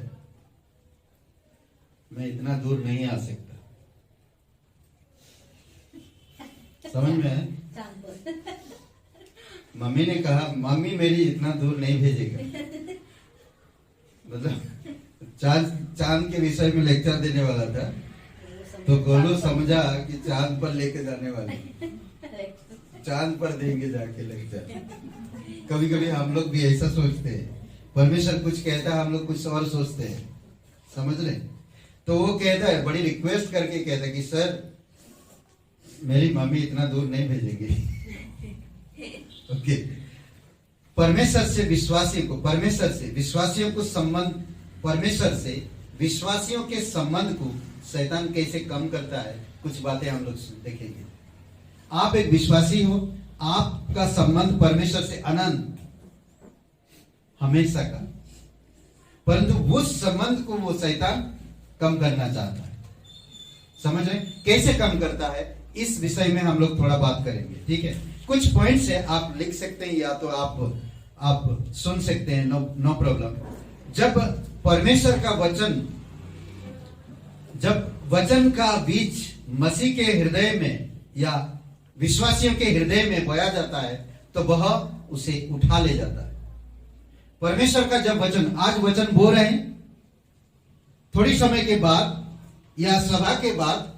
[SPEAKER 3] मैं इतना दूर नहीं आ सकता। समझ में है?
[SPEAKER 2] चांद पर।
[SPEAKER 3] मम्मी ने कहा मम्मी मेरी इतना दूर नहीं भेजेगा, मतलब चांद के विषय में लेक्चर देने वाला था, तो गोलू समझा कि चांद पर लेके जाने वाले, चांद पर देंगे जाके लेक्चर। कभी कभी हम लोग भी ऐसा सोचते हैं, परमेश्वर कुछ कहता है हम लोग कुछ और सोचते हैं, समझ रहे? तो वो कहता है, बड़ी रिक्वेस्ट करके कहता है कि सर मेरी मम्मी इतना दूर नहीं भेजेंगी। ओके, परमेश्वर से विश्वासियों को संबंध, परमेश्वर से विश्वासियों के संबंध को शैतान कैसे कम करता है, कुछ बातें हम लोग देखेंगे। आप एक विश्वासी हो, आपका संबंध परमेश्वर से अनंत हमेशा का, परंतु उस संबंध को वो शैतान कम करना चाहता है। समझ रहे? कैसे कम करता है, इस विषय में हम लोग थोड़ा बात करेंगे, ठीक है? कुछ पॉइंट्स है, आप लिख सकते हैं या तो आप सुन सकते हैं, नो प्रॉब्लम। जब परमेश्वर का जब वचन का बीज मसीह के हृदय में या विश्वासियों के हृदय में बोया जाता है, तो वह उसे उठा ले जाता है। परमेश्वर का जब आज वचन बो रहे हैं, थोड़ी समय के बाद या सभा के बाद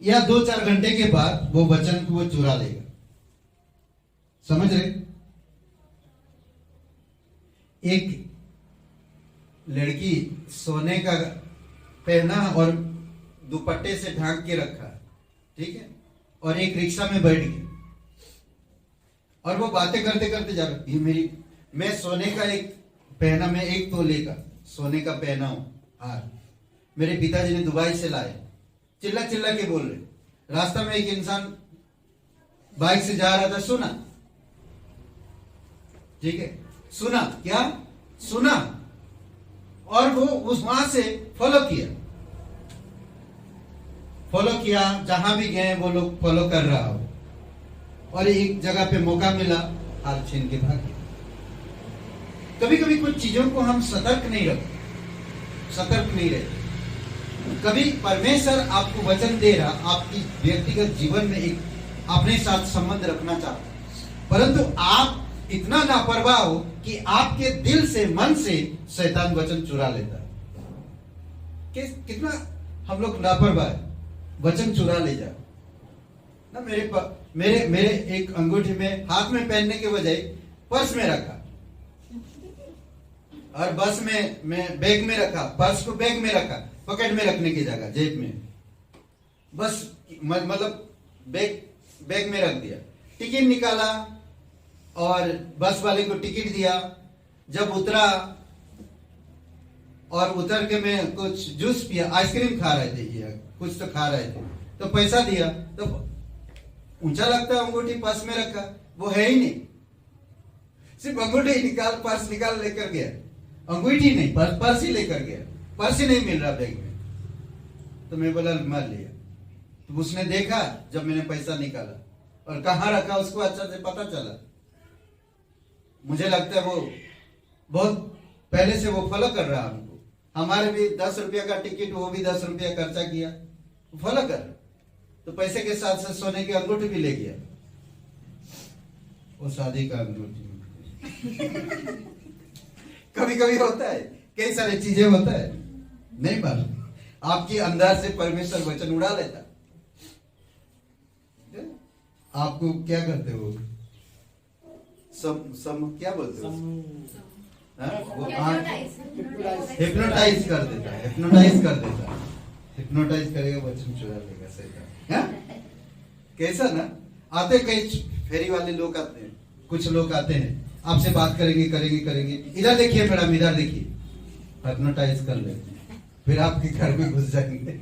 [SPEAKER 3] या 2-4 घंटे के बाद वो वचन को वो चुरा लेगा। समझ रहे? एक लड़की सोने का पहना और दुपट्टे से ढांक के रखा, ठीक है, और एक रिक्शा में बैठ गई और वो बातें करते करते जा रही, ये मेरी, मैं सोने का एक पहना, मैं 1 तोले का सोने का पहना हूं हार, मेरे पिताजी ने दुबई से लाए, चिल्ला चिल्ला के बोल रहे। रास्ता में एक इंसान बाइक से जा रहा था, सुना, ठीक है, सुना, क्या सुना, और वो उस वहां से फॉलो किया, जहां भी गए वो लोग फॉलो कर रहा हो, और एक जगह पे मौका मिला, हाथ छीन के भाग गया। कभी कभी कुछ चीजों को हम सतर्क नहीं रहते। कभी परमेश्वर आपको वचन दे रहा, आपकी व्यक्तिगत जीवन में एक अपने साथ संबंध रखना चाहता है, परंतु आप इतना लापरवाह हो कि आपके दिल से, मन से शैतान वचन चुरा लेता है। कितना हम लोग लापरवाह है, वचन चुरा ले जा ना। मेरे एक अंगूठी में हाथ में पहनने के बजाय पर्स में रखा, और बस में मैं बैग में रखा, पर्स को बैग में रखा, पॉकेट में रखने की जगह जेब में, बस मतलब बैग में रख दिया। टिकट निकाला और बस वाले को टिकट दिया। जब उतरा और उतर के मैं कुछ जूस पिया, आइसक्रीम खा रहे थे, कुछ तो खा रहे थे, तो पैसा दिया, तो ऊंचा लगता है, अंगूठी पर्स में रखा, वो है ही नहीं, सिर्फ अंगूठी निकाल, पर्स निकाल लेकर गया, अंगूठी नहीं, पर्स ही लेकर गया, पर्स ही नहीं मिल रहा बैग में। तो मैं बोला मार लिया। तो उसने देखा जब मैंने पैसा निकाला और कहाँ रखा उसको अच्छा से पता चला। मुझे लगता है वो बहुत पहले से वो फॉलो कर रहा हमको, हमारे भी 10 रुपया का टिकट, वो भी 10 रुपया खर्चा किया, फॉलो कर, तो पैसे के साथ साथ सोने की अंगूठी भी ले गया, वो शादी का अंगूठी। कभी कभी होता है, कई सारी चीजें होता है, नहीं मालूम, आपके अंदर से परमेश्वर वचन उड़ा लेता। आपको क्या करते हो, सम क्या बोलते हो, हिप्नोटाइज कर देता है, हिप्नोटाइज करेगा, वचन चुरा लेगा शैतान। कैसा ना, आते कई फेरी वाले लोग आते हैं, कुछ लोग आते हैं, आपसे बात करेंगे, इधर देखिए मैडम, इधर देखिए, हिप्नोटाइज कर लेते, फिर आपके घर में घुस जाएंगे।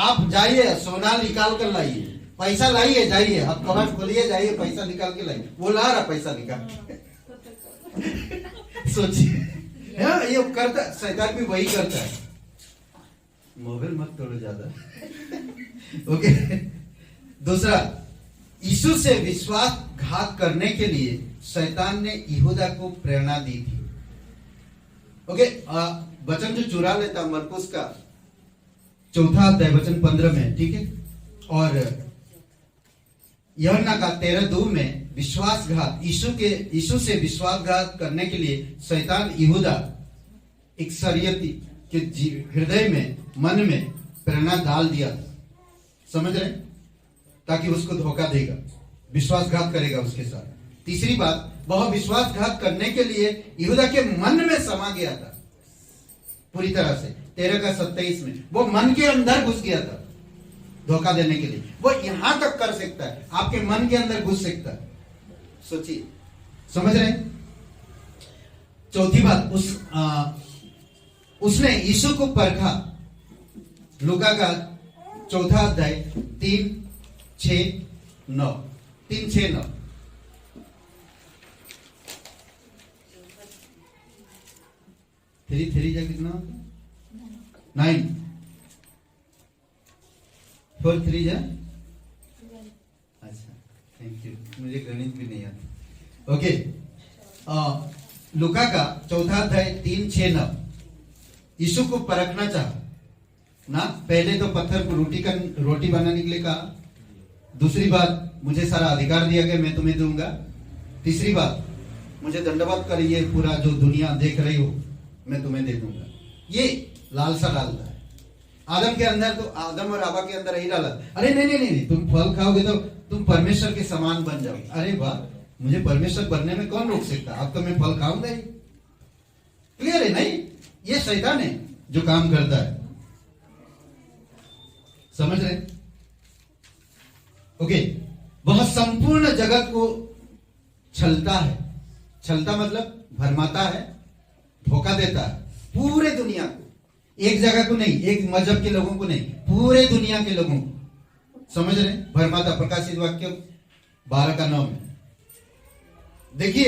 [SPEAKER 3] आप जाइए, सोना निकाल कर लाइए, पैसा लाइए, जाइए, आप कबाड़ खोलिए, जाइए, पैसा निकाल के लाइए, वो ला रहा पैसा निकाल के। सोचिए, ये करता, शैतान भी वही करता है। मोबाइल मत तोड़ो ज्यादा। ओके, दूसरा, यीशु से विश्वासघात करने के लिए शैतान ने यहूदा को प्रेरणा दी थी। ओके, वचन जो चुरा लेता, मरकुस का 4 अध्याय वचन 15 में, ठीक है, और यूहन्ना का 13:2 में विश्वासघात, यीशु से विश्वासघात करने के लिए शैतान यहूदा एक शरीयती के हृदय में, मन में प्रेरणा डाल दिया था, समझ रहे, ताकि उसको धोखा देगा, विश्वासघात करेगा उसके साथ। तीसरी बात, वह विश्वासघात करने के लिए यहूदा के मन में समा गया था पूरी तरह से। 13:27 में वो मन के अंदर घुस गया था धोखा देने के लिए। वो यहां तक कर सकता है, आपके मन के अंदर घुस सकता है, सोचिए, समझ रहे हैं। चौथी बात, उसने यीशु को परखा। लूका का 4 अध्याय 3:6-9 3:6-9। थ्री जा कितना, 9, 4 3 जा, अच्छा, थैंक यू, मुझे गणित भी नहीं आता। ओके, लूका का 4 अध्याय 3:6-9। यीशु को परखना चाहा ना, पहले तो पत्थर को रोटी बनाने के लिए कहा। दूसरी बात, मुझे सारा अधिकार दिया गया, मैं तुम्हें दूंगा। तीसरी बात, मुझे दंडवत करिए, पूरा जो दुनिया देख रही हो मैं तुम्हें दे दूंगा। ये लालसा डालता है आदम के अंदर, तो आदम और हवा के अंदर यही डाला, अरे नहीं, तुम फल खाओगे तो तुम परमेश्वर के समान बन जाओगे। अरे वाह, मुझे परमेश्वर बनने में कौन रोक सकता, अब तो मैं फल खाऊंगा ही। क्लियर है? नहीं, ये शैतान है जो काम करता है, समझ रहे? ओके, वह संपूर्ण जगत को छलता है। छलता मतलब भरमाता है, धोखा देता है पूरे दुनिया को, एक जगह को नहीं, एक मजहब के लोगों को नहीं, पूरे दुनिया के लोगों को, समझ रहे? भरमाता, प्रकाशित वाक्य 12:9 में देखिए।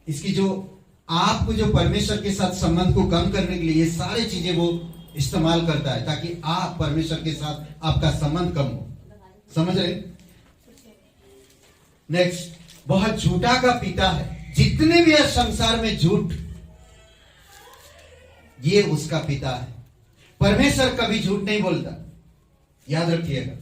[SPEAKER 3] इसकी जो आपको जो परमेश्वर के साथ संबंध को कम करने के लिए ये सारी चीजें वो इस्तेमाल करता है, ताकि आप परमेश्वर के साथ आपका संबंध कम हो, समझ रहे? नेक्स्ट, वह झूठा का पिता है। जितने भी है संसार में झूठ, ये उसका पिता है। परमेश्वर कभी झूठ नहीं बोलता, याद रखिएगा,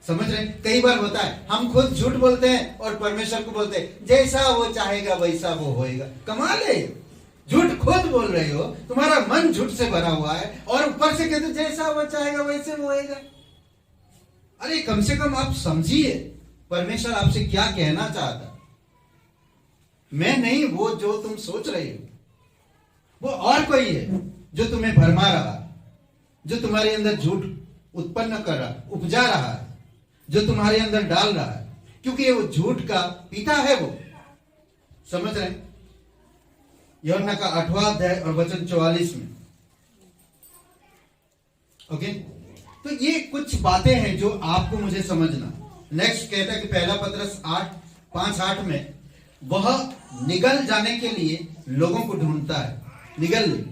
[SPEAKER 3] समझ रहे? कई बार होता है हम खुद झूठ बोलते हैं और परमेश्वर को बोलते हैं जैसा वो चाहेगा वैसा वो होएगा। कमाल है, झूठ खुद बोल रहे हो, तुम्हारा मन झूठ से भरा हुआ है और ऊपर से कहते जैसा वो चाहेगा वैसे वो होएगा। अरे कम से कम आप समझिए परमेश्वर आपसे क्या कहना चाहता। मैं नहीं, वो जो तुम सोच रहे हो वो और कोई है जो तुम्हें भरमा रहा है, जो तुम्हारे अंदर झूठ उत्पन्न कर रहा, उपजा रहा है, जो तुम्हारे अंदर डाल रहा है, क्योंकि वो झूठ का पिता है वो, समझ रहे? यूहन्ना का 8वां अध्याय और वचन 44 में। ओके, तो ये कुछ बातें हैं जो आपको मुझे समझना। नेक्स्ट कहता है कि पहला पत्रस 5:8 में वह निगल जाने के लिए लोगों को ढूंढता है। निगल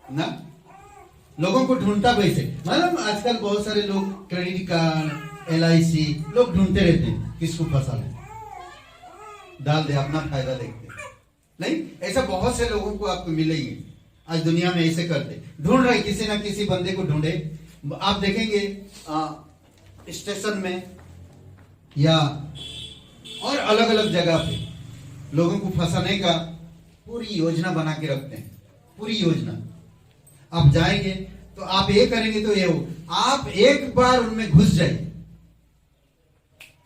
[SPEAKER 3] ना, लोगों को ढूंढता वैसे, मतलब आजकल बहुत सारे लोग क्रेडिट कार्ड, LIC लोग ढूंढते रहते हैं किसको फंसा ले, डाल दे, अपना फायदा देखते नहीं। ऐसा बहुत से लोगों को आपको मिलेंगे आज दुनिया में, ऐसे करते, ढूंढ रहे, किसी ना किसी बंदे को ढूंढे। आप देखेंगे स्टेशन में या और अलग अलग जगह पे लोगों को फंसाने का पूरी योजना बना के रखते हैं, पूरी योजना। आप जाएंगे तो आप ये करेंगे तो ये हो, आप एक बार उनमें घुस जाइए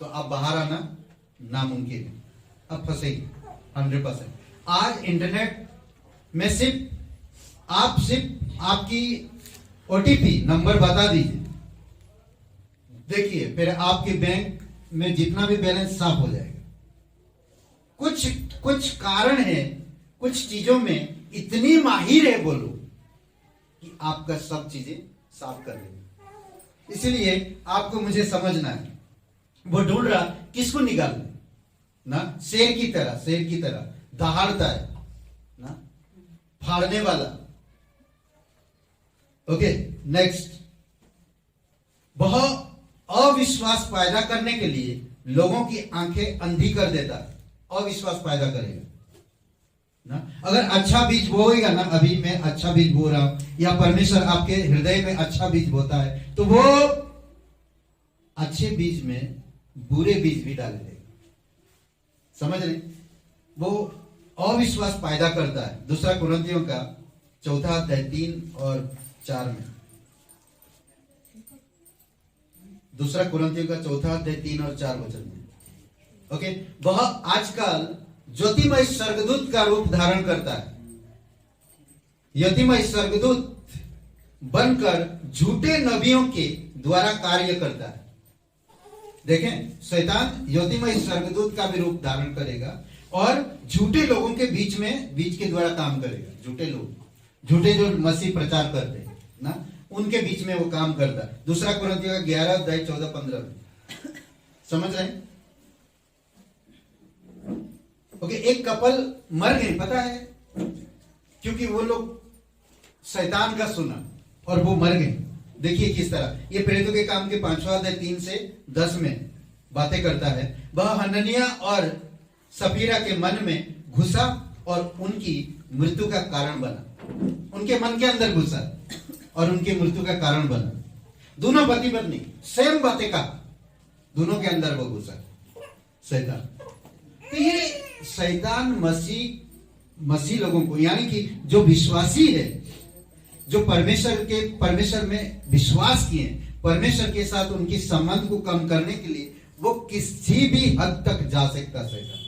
[SPEAKER 3] तो आप बाहर आना नामुमकिन है, आप फंसेंगे 100%। आज इंटरनेट में सिर्फ आपकी OTP नंबर बता दीजिए, देखिए फिर आपके बैंक में जितना भी बैलेंस साफ हो जाएगा। कुछ कारण है, कुछ चीजों में इतनी माहिर है बोलो कि आपका सब चीजें साफ कर देगी। इसलिए आपको मुझे समझना है, वो ढूंढ रहा किसको निकालना ना, शेर की तरह दहाड़ता है ना, फाड़ने वाला। ओके, नेक्स्ट, वह अविश्वास पैदा करने के लिए लोगों की आंखें अंधी कर देता है। अविश्वास पैदा करेगा ना, अगर अच्छा बीज बोएगा ना, अभी मैं अच्छा बीज बो रहा हूं या परमेश्वर आपके हृदय में अच्छा बीज बोता है, तो वो अच्छे बीज में बुरे बीज भी डाल देगा। समझ रहे? वो अविश्वास पैदा करता है। दूसरा कुरिन्थियों का 4 अध्याय 3 और 4 में, दूसरा कुरिन्थियों का 4 अध्याय 3 और 4 वचन में, ओके, वह आजकल ज्योतिमय स्वर्गदूत का रूप धारण करता है। ज्योतिमय स्वर्गदूत बनकर झूठे नबियों के द्वारा कार्य करता है। देखें, शैतान ज्योतिमय स्वर्गदूत का भी रूप धारण करेगा और झूठे लोगों के बीच के द्वारा काम करेगा। झूठे लोग, झूठे जो मसीह प्रचार करते हैं ना, उनके बीच में वो काम करता है। दूसरा कुरिन्थियों का 11 अध्याय 14-15 में, समझ रहे हैं? ओके, एक कपल मर गए, पता है, क्योंकि वो लोग शैतान का सुना और वो मर गए। देखिए किस तरह ये प्रेरितों के काम के 5वां अध्याय 3 से 10 में बातें करता है। वह हननिया और सफीरा के मन में घुसा और उनकी मृत्यु का कारण बना। उनके मन के अंदर घुसा और उनकी मृत्यु का कारण बना। दोनों पति पत्नी सेम बातें कहा, दोनों के अंदर वो घुसा शैतान। तो ये शैतान मसीह लोगों को, यानी कि जो विश्वासी है, जो परमेश्वर में विश्वास किए, परमेश्वर के साथ उनकी संबंध को कम करने के लिए वो किसी भी हद तक जा सकता। शैतान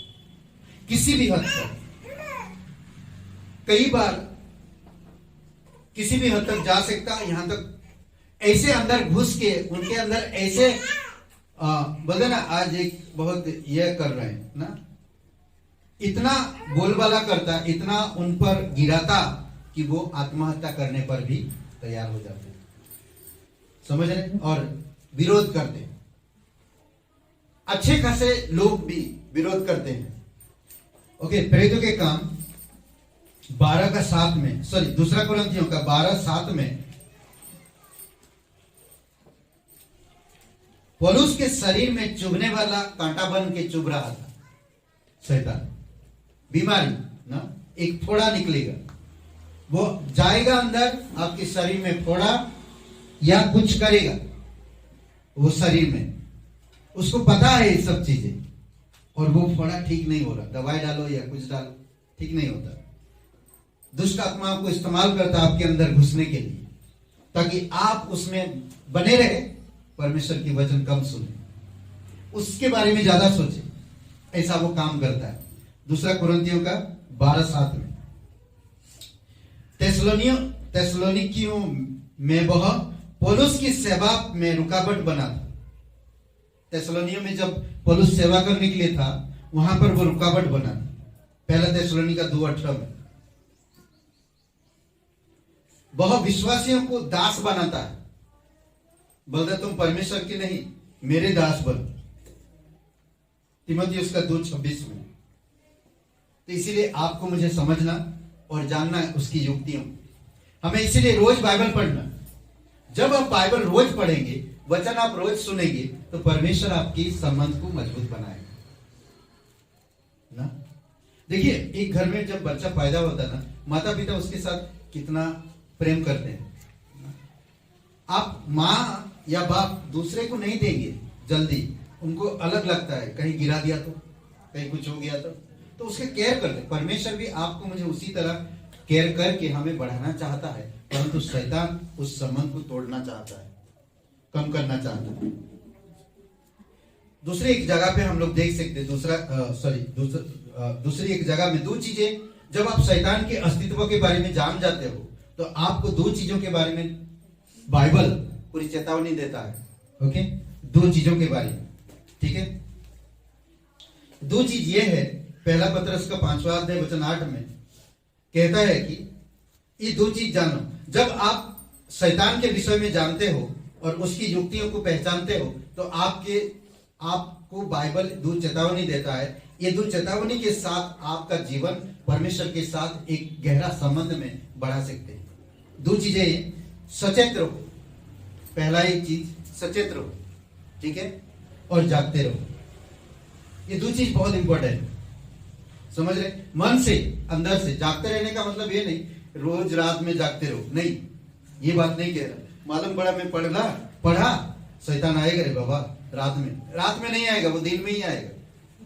[SPEAKER 3] किसी भी हद तक, कई बार किसी भी हद तक जा सकता, यहां तक ऐसे अंदर घुस के उनके अंदर ऐसे बोलते ना, आज एक बहुत यह कर रहे हैं ना, इतना बोलबाला करता, इतना उन पर गिराता कि वो आत्महत्या करने पर भी तैयार हो जाते हैं। समझ रहे? और विरोध करते हैं। अच्छे खासे लोग भी विरोध करते हैं। ओके, प्रेरितों के काम 12:7 में, सॉरी, दूसरा कुरिन्थियों का 12:7 में, पौलुस के शरीर में चुभने वाला कांटा बन के चुभ रहा था शैतान। बीमारी ना, एक फोड़ा निकलेगा, वो जाएगा अंदर आपके शरीर में, फोड़ा या कुछ करेगा वो शरीर में, उसको पता है ये सब चीजें, और वो फोड़ा ठीक नहीं हो रहा, दवाई डालो या कुछ डालो, ठीक नहीं होता। दुष्ट आत्मा को इस्तेमाल करता आपके अंदर घुसने के लिए, ताकि आप उसमें बने रहे, परमेश्वर की वचन कम सुने, उसके बारे में ज्यादा सोचे, ऐसा वो काम करता है। दूसरा कुरिन्थियों का 12:7 में, तेसलोनिकियों में वह पौलुस की सेवा में रुकावट बना था। तेसलोनियों में जब पौलुस सेवा करने के लिए था, वहां पर वो रुकावट बना। पहला तेसलोनिका 2:18 में, वह विश्वासियों को दास बनाता है, बोलता तुम परमेश्वर के नहीं मेरे दास बनो। तीमुथियुस का 2:26 में। तो इसीलिए आपको मुझे समझना और जानना है उसकी युक्तियों। हमें इसीलिए रोज बाइबल पढ़ना। जब आप बाइबल रोज पढ़ेंगे, वचन आप रोज सुनेंगे, तो परमेश्वर आपकी संबंध को मजबूत बनाएगा ना। देखिए, एक घर में जब बच्चा पैदा होता है ना, माता पिता उसके साथ कितना प्रेम करते हैं। आप माँ या बाप दूसरे को नहीं देंगे जल्दी, उनको अलग लगता है, कहीं गिरा दिया तो, कहीं कुछ हो गया तो उसके केयर करते। परमेश्वर भी आपको मुझे उसी तरह केयर करके हमें बढ़ाना चाहता है, परंतु शैतान उस संबंध को तोड़ना चाहता है, कम करना चाहता है। दूसरी एक जगह पे हम लोग देख सकते हैं, दूसरी एक जगह में दो चीजें, जब आप शैतान के अस्तित्व के बारे में जान जाते हो, तो आपको दो चीजों के बारे में बाइबल पूरी चेतावनी देता है। ओके, दो चीजों के बारे में, ठीक है। दो चीज ये है, पहला पत्रस का 5वां अध्याय वचन 8 में कहता है कि ये दो चीज जानो। जब आप शैतान के विषय में जानते हो और उसकी युक्तियों को पहचानते हो, तो आपको बाइबल दो चेतावनी देता है। ये दो चेतावनी के साथ आपका जीवन परमेश्वर के साथ एक गहरा संबंध में बढ़ा सकते हैं। दो चीजें, सचेत रहो, पहला एक चीज सचेत रहो, ठीक है, और जागते रहो। ये दो चीज बहुत इंपॉर्टेंट है, समझ रहे? मन से, अंदर से जागते रहने का मतलब ये नहीं रोज रात में जागते रहो, नहीं, ये बात नहीं कह रहा। मालूम पड़ा मैं पढ़ा शैतान आएगा रे बाबा, रात में नहीं आएगा, वो दिन में ही आएगा।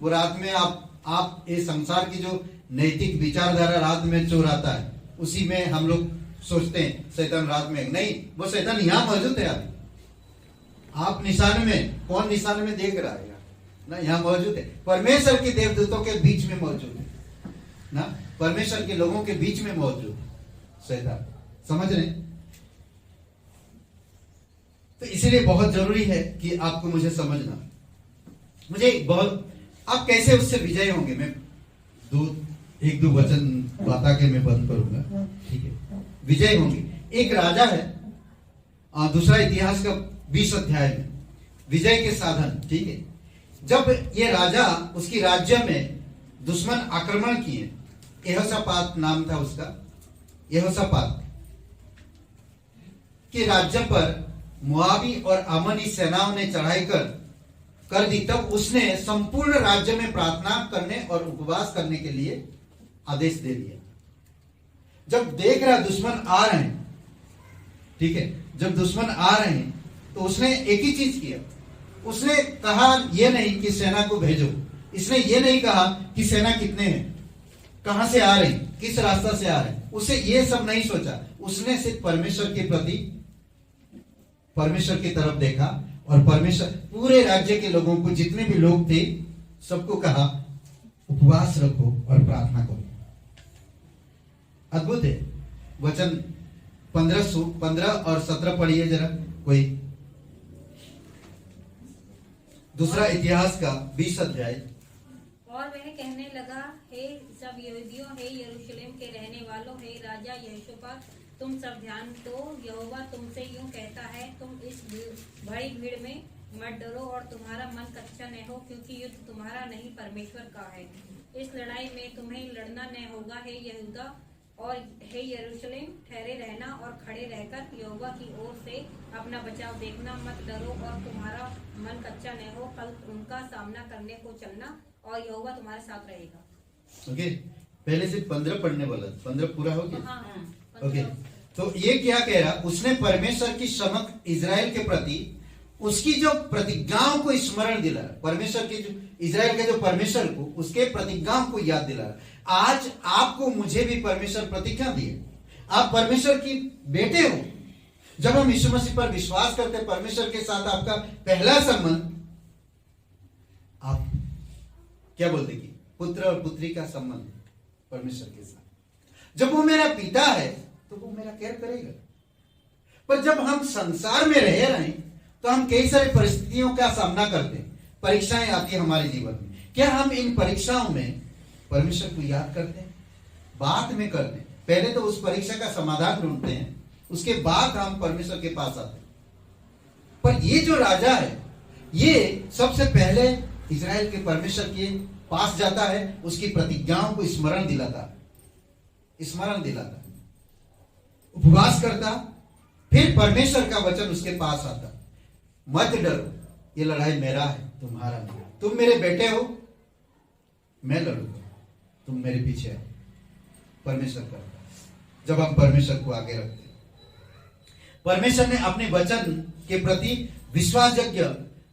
[SPEAKER 3] वो रात में आप ये संसार की जो नैतिक विचारधारा रात में चोर आता है, उसी में हम लोग सोचते हैं शैतान रात में, नहीं, वो शैतान यहाँ मौजूद है। अभी आप निशान में, कौन निशान में देख रहा है ना, यहाँ मौजूद है। परमेश्वर के देवदूतों के बीच में मौजूद है ना, परमेश्वर के लोगों के बीच में मौजूद है शैतान, समझ रहे? तो इसीलिए बहुत जरूरी है कि आपको मुझे समझना, मुझे बहुत, आप कैसे उससे विजय होंगे। मैं एक दो वचन बता के मैं बंद करूंगा, ठीक है। विजय होंगे। एक राजा है, दूसरा इतिहास का 20 अध्याय में, विजय के साधन, ठीक है। जब ये राजा, उसकी राज्य में दुश्मन आक्रमण किए, यहोशापात नाम था उसका, यहोशापात के राज्य पर मोआबी और अमनी सेनाओं ने चढ़ाई कर दी, तब उसने संपूर्ण राज्य में प्रार्थना करने और उपवास करने के लिए आदेश दे दिया। जब देख रहा दुश्मन आ रहे हैं, ठीक है, जब दुश्मन आ रहे हैं तो उसने एक ही चीज किया, उसने कहा ये नहीं कि सेना को भेजो, इसने ये नहीं कहा कि सेना कितने हैं, कहां से आ रही, किस रास्ता से आ रहे हैं, उसे ये सब नहीं सोचा। उसने सिर्फ परमेश्वर के प्रति, परमेश्वर की तरफ देखा और परमेश्वर, पूरे राज्य के लोगों को, जितने भी लोग थे, सबको कहा उपवास रखो और प्रार्थना करो। अद्भुत है। वचन 15 और 17 पढ़िए जरा कोई। दूसरा इतिहास का 20 अध्याय।
[SPEAKER 2] और वह कहने लगा, हे सब यहूदियों, हे यरूशलेम के रहने वालों, हे राजा यहोशापात, तुम सब ध्यान दो, यहोवा तुमसे यूं कहता है, तुम इस बड़ी भीड़ में मत डरो और तुम्हारा मन कच्चा न हो, क्योंकि युद्ध तुम्हारा नहीं परमेश्वर का है। इस लड़ाई में तुम्हें लड़ना न होगा, हे यहूदा और हे यरूशलेम, ठहरे रहना और खड़े रहकर यहोवा की ओर से अपना बचाव देखना, मत डरो और तुम्हारा मन कच्चा न हो, कल उनका सामना करने को चलना और यहोवा तुम्हारे साथ रहेगा।
[SPEAKER 3] ओके, पहले से 15 पढ़ने वाला, 15 पूरा हो गया।
[SPEAKER 2] हाँ,
[SPEAKER 3] ओके, तो ये क्या कह रहा, उसने परमेश्वर की समक्ष इजराइल के प्रति उसकी जो प्रतिज्ञाओं को स्मरण दिला, परमेश्वर की जो इजराइल के जो परमेश्वर को, उसके प्रतिज्ञाओं को याद दिला। आज आपको मुझे भी परमेश्वर प्रतिज्ञा दिए, आप परमेश्वर की बेटे हो। जब हम यीशु मसीह पर विश्वास करते, परमेश्वर के साथ आपका पहला संबंध, आप क्या बोलते कि पुत्र और पुत्री का संबंध परमेश्वर के साथ। जब वो मेरा पिता है तो वो मेरा केयर करेगा। पर जब हम संसार में रह रहे हैं तो हम कई सारी परिस्थितियों का सामना करते हैं, परीक्षाएं आती है हमारे जीवन में। क्या हम इन परीक्षाओं में परमेश्वर को याद करते हैं? बाद में करते हैं, पहले तो उस परीक्षा का समाधान ढूंढते हैं, उसके बाद हम परमेश्वर के पास आते हैं। पर ये जो राजा है, ये सबसे पहले इजराइल के परमेश्वर के पास जाता है, उसकी प्रतिज्ञाओं को स्मरण दिलाता, उपवास करता, फिर परमेश्वर का वचन उसके पास आता, मत डरो, ये लड़ाई मेरा है, तुम्हारा नहीं। तुम मेरे बेटे हो, मैं लड़ूंगा, तुम मेरे पीछे आओ। परमेश्वर करता। जब हम परमेश्वर को आगे रखते, परमेश्वर ने अपने वचन के प्रति विश्वासयोग्य,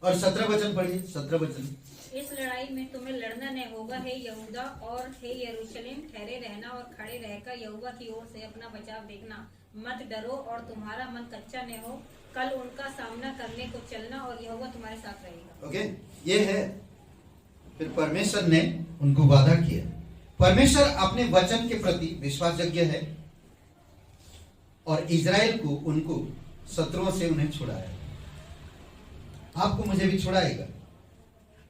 [SPEAKER 3] और 17 वचन पढ़िए, 17 वचन।
[SPEAKER 2] इस लड़ाई में तुम्हें लड़ना न होगा, हे यहूदा और हे यरूशलेम, ठहरे रहना और खड़े रहकर यहोवा की ओर से अपना बचाव देखना, मत डरो और तुम्हारा मन कच्चा न हो, कल उनका सामना करने को चलना और यहोवा तुम्हारे साथ रहेगा।
[SPEAKER 3] ओके, ये है। फिर परमेश्वर ने उनको वादा किया। परमेश्वर अपने वचन के प्रति विश्वासयोग्य है और इजराइल को, उनको शत्रुओं से उन्हें छुड़ाया। आपको मुझे भी छुड़ाएगा।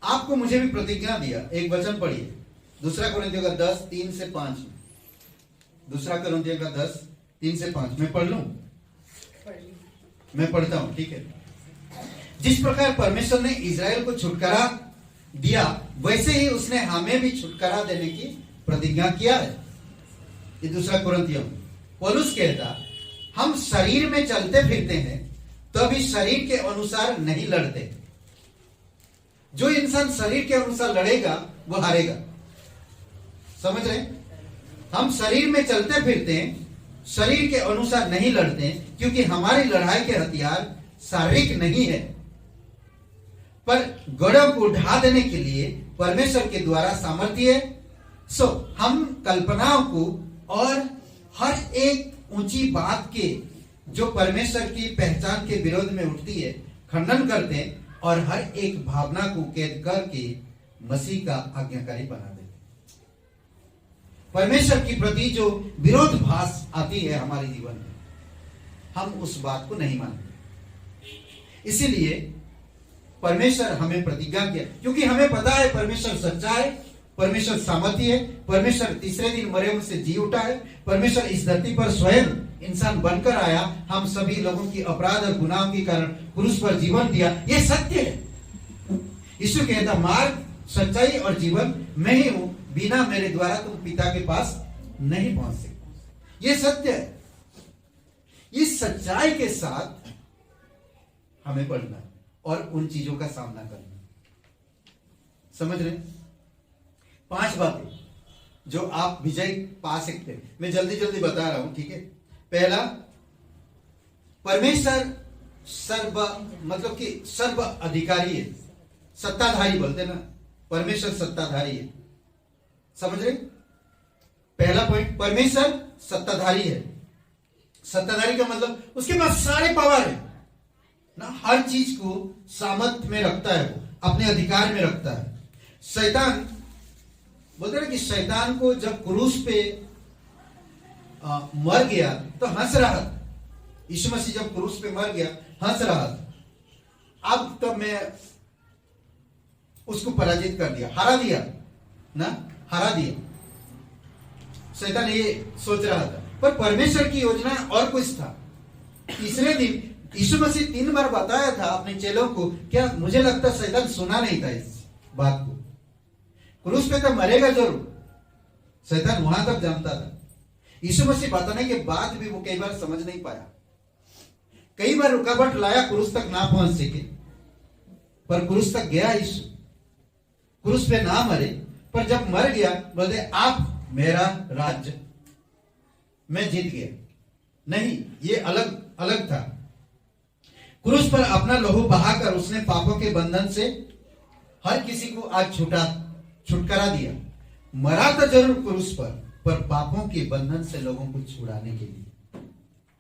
[SPEAKER 3] आपको मुझे भी प्रतिज्ञा दिया। एक वचन पढ़िए, दूसरा कोरिन्थियों का 10, 3 से 5। दूसरा कोरिन्थियों का 10, 3 से 5। मैं पढ़ लूं? मैं पढ़ता हूं, ठीक है। जिस प्रकार परमेश्वर ने इजराइल को छुटकारा दिया, वैसे ही उसने हमें भी छुटकारा देने की प्रतिज्ञा किया है। ये दूसरा कोरिन्थियों। पौलुस कहता, हम शरीर में चलते फिरते हैं, तभी शरीर के अनुसार नहीं लड़ते। जो इंसान शरीर के अनुसार लड़ेगा वो हारेगा। समझ रहे? हम शरीर में चलते फिरते हैं, शरीर के अनुसार नहीं लड़ते, क्योंकि हमारी लड़ाई के हथियार शारीरिक नहीं है, पर गढ़ों को ढा देने के लिए परमेश्वर के द्वारा सामर्थ्य है। सो हम कल्पनाओं को और हर एक ऊंची बात के जो परमेश्वर की पहचान के विरोध में उठती है खंडन करते हैं और हर एक भावना को कैद करके मसीह का आज्ञाकारी बना देते हैं। परमेश्वर के प्रति जो विरोधाभास आती है हमारे जीवन में, हम उस बात को नहीं मानते। इसीलिए परमेश्वर हमें प्रतिज्ञा किया, क्योंकि हमें पता है परमेश्वर सच्चा है, परमेश्वर सामर्थ्य है, परमेश्वर तीसरे दिन मरे हुए से जी उठा है, परमेश्वर इस धरती पर स्वयं इंसान बनकर आया, हम सभी लोगों की अपराध और गुनाहों के कारण क्रूस पर जीवन दिया। ये सत्य है। यीशु कहता मार्ग, सच्चाई और जीवन मैं ही हूं, बिना मेरे द्वारा तुम पिता के पास नहीं पहुंच सकते। ये सत्य है। इस सच्चाई के साथ हमें बढ़ना और उन चीजों का सामना करना। समझ रहे? 5 बातें जो आप विजय पा सकते हैं। मैं जल्दी जल्दी बता रहा हूं, ठीक है? पहला, परमेश्वर मतलब कि सर्व अधिकारी है, सत्ताधारी बोलते ना, परमेश्वर सत्ताधारी है। समझ रहे? पहला पॉइंट, परमेश्वर सत्ताधारी है। सत्ताधारी का मतलब उसके पास सारे पावर है ना, हर चीज को सामर्थ्य में रखता है, वो अपने अधिकार में रखता है। शैतान बोलते हैं कि शैतान को जब क्रूस पे मर गया तो हंस रहा था। यीशु मसीह जब क्रूस पे मर गया हंस रहा था। अब तो मैं उसको पराजित कर दिया, हरा दिया ना, हरा दिया। शैतान ये सोच रहा था, पर परमेश्वर की योजना और कुछ था। तीसरे दिन यीशु मसीह 3 बार बताया था अपने चेलों को। क्या मुझे लगता शैतान सुना नहीं था इस बात को? क्रूस पे तो मरेगा जरूर, शैतान वहां तक जानता था। यीशु मसीह बताने के बाद भी वो कई बार समझ नहीं पाया, कई बार रुकावट लाया, क्रूस तक ना पहुंच सके, पर क्रूस तक गया यीशु। क्रूस पे ना मरे, पर जब मर गया बोलते आप मेरा राज्य मैं जीत गया। नहीं, ये अलग अलग था। क्रूस पर अपना लहू बहाकर उसने पापों के बंधन से हर किसी को आज छुटकारा दिया। मरा तो जरूर क्रूस पर पापों के बंधन से लोगों को छुड़ाने के लिए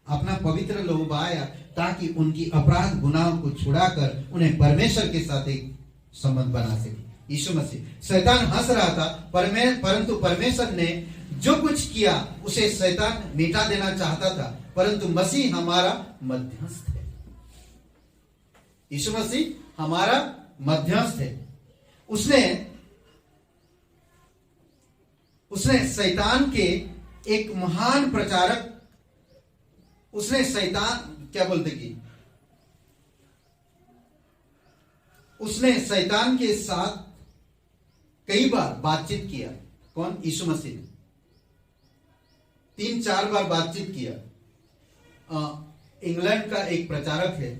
[SPEAKER 3] अपना पवित्र लहू बहाया, ताकि उनकी अपराध गुनाहों को छुड़ाकर उन्हें परमेश्वर के साथ एक संबंध बना सके। यीशु मसीह, शैतान हंस रहा था, परंतु परमेश्वर ने जो कुछ किया उसे शैतान मिटा देना चाहता था, परंतु मसीह हमारा मध्यस्थ है। यीशु मसीह हमारा मध्यस्थ है। उसने शैतान के एक महान प्रचारक, उसने शैतान क्या बोलते कि उसने शैतान के साथ कई बार बातचीत किया। कौन? यीशु मसीह ने 3-4 बार बातचीत किया। इंग्लैंड का एक प्रचारक है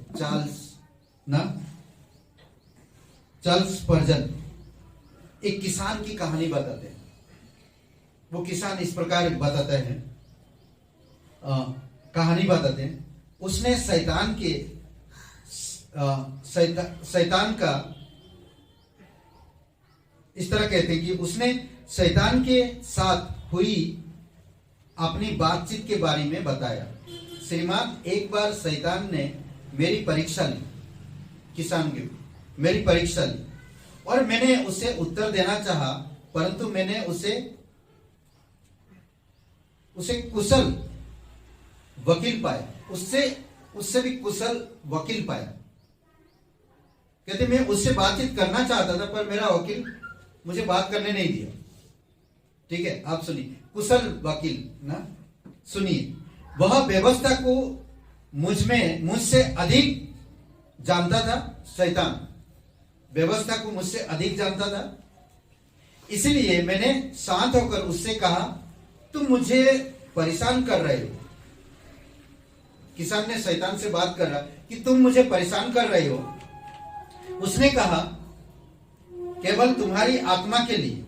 [SPEAKER 3] चार्ल्स स्पर्जन, एक किसान की कहानी बताते हैं। वो किसान इस प्रकार बताते हैं, कहानी बताते हैं। उसने शैतान का इस तरह कहते हैं कि उसने शैतान के साथ हुई अपनी बातचीत के बारे में बताया। श्रीमान, एक बार शैतान ने मेरी परीक्षा ली, किसान की मेरी परीक्षा ली, और मैंने उसे उत्तर देना चाहा, परंतु मैंने उसे कुशल वकील पाया, उससे भी कुशल वकील पाया। कहते मैं उससे बातचीत करना चाहता था, पर मेरा वकील मुझे बात करने नहीं दिया। ठीक है, आप सुनिए, कुशल वकील ना, सुनिए, वह व्यवस्था को मुझसे अधिक जानता था। शैतान व्यवस्था को मुझसे अधिक जानता था, इसलिए मैंने शांत होकर उससे कहा, तुम मुझे परेशान कर रहे हो। किसान ने शैतान से बात कर रहा कि तुम मुझे परेशान कर रहे हो। उसने कहा, केवल तुम्हारी आत्मा के लिए,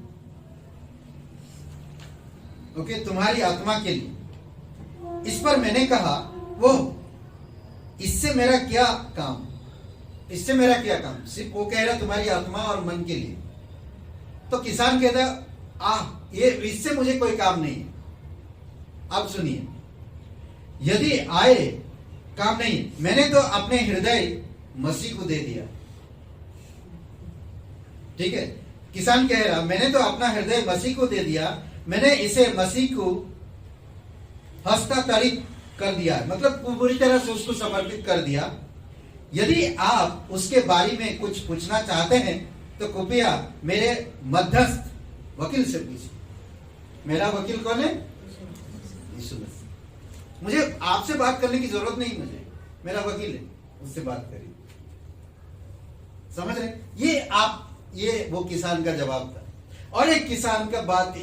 [SPEAKER 3] ओके, तुम्हारी आत्मा के लिए। इस पर मैंने कहा, वो इससे मेरा क्या काम? इससे मेरा क्या काम? सिर्फ वो कह रहा तुम्हारी आत्मा और मन के लिए। तो किसान कहता ये इससे मुझे कोई काम नहीं है। अब सुनिए, यदि आए काम नहीं, मैंने तो अपने हृदय मसीह को दे दिया। ठीक है, किसान कह रहा मैंने तो अपना हृदय मसीह को दे दिया, मैंने इसे मसीह को हस्तांतरित कर दिया, मतलब पूरी तरह से उसको समर्पित कर दिया। यदि आप उसके बारे में कुछ पूछना चाहते हैं तो कृपया मेरे मध्यस्थ वकील से पूछिए। मेरा वकील कौन है? यीशु मसीह। मुझे आपसे बात करने की जरूरत नहीं, मुझे मेरा वकील है, उससे बात करिए। समझ रहे? ये वो किसान का जवाब था। और एक किसान का बात,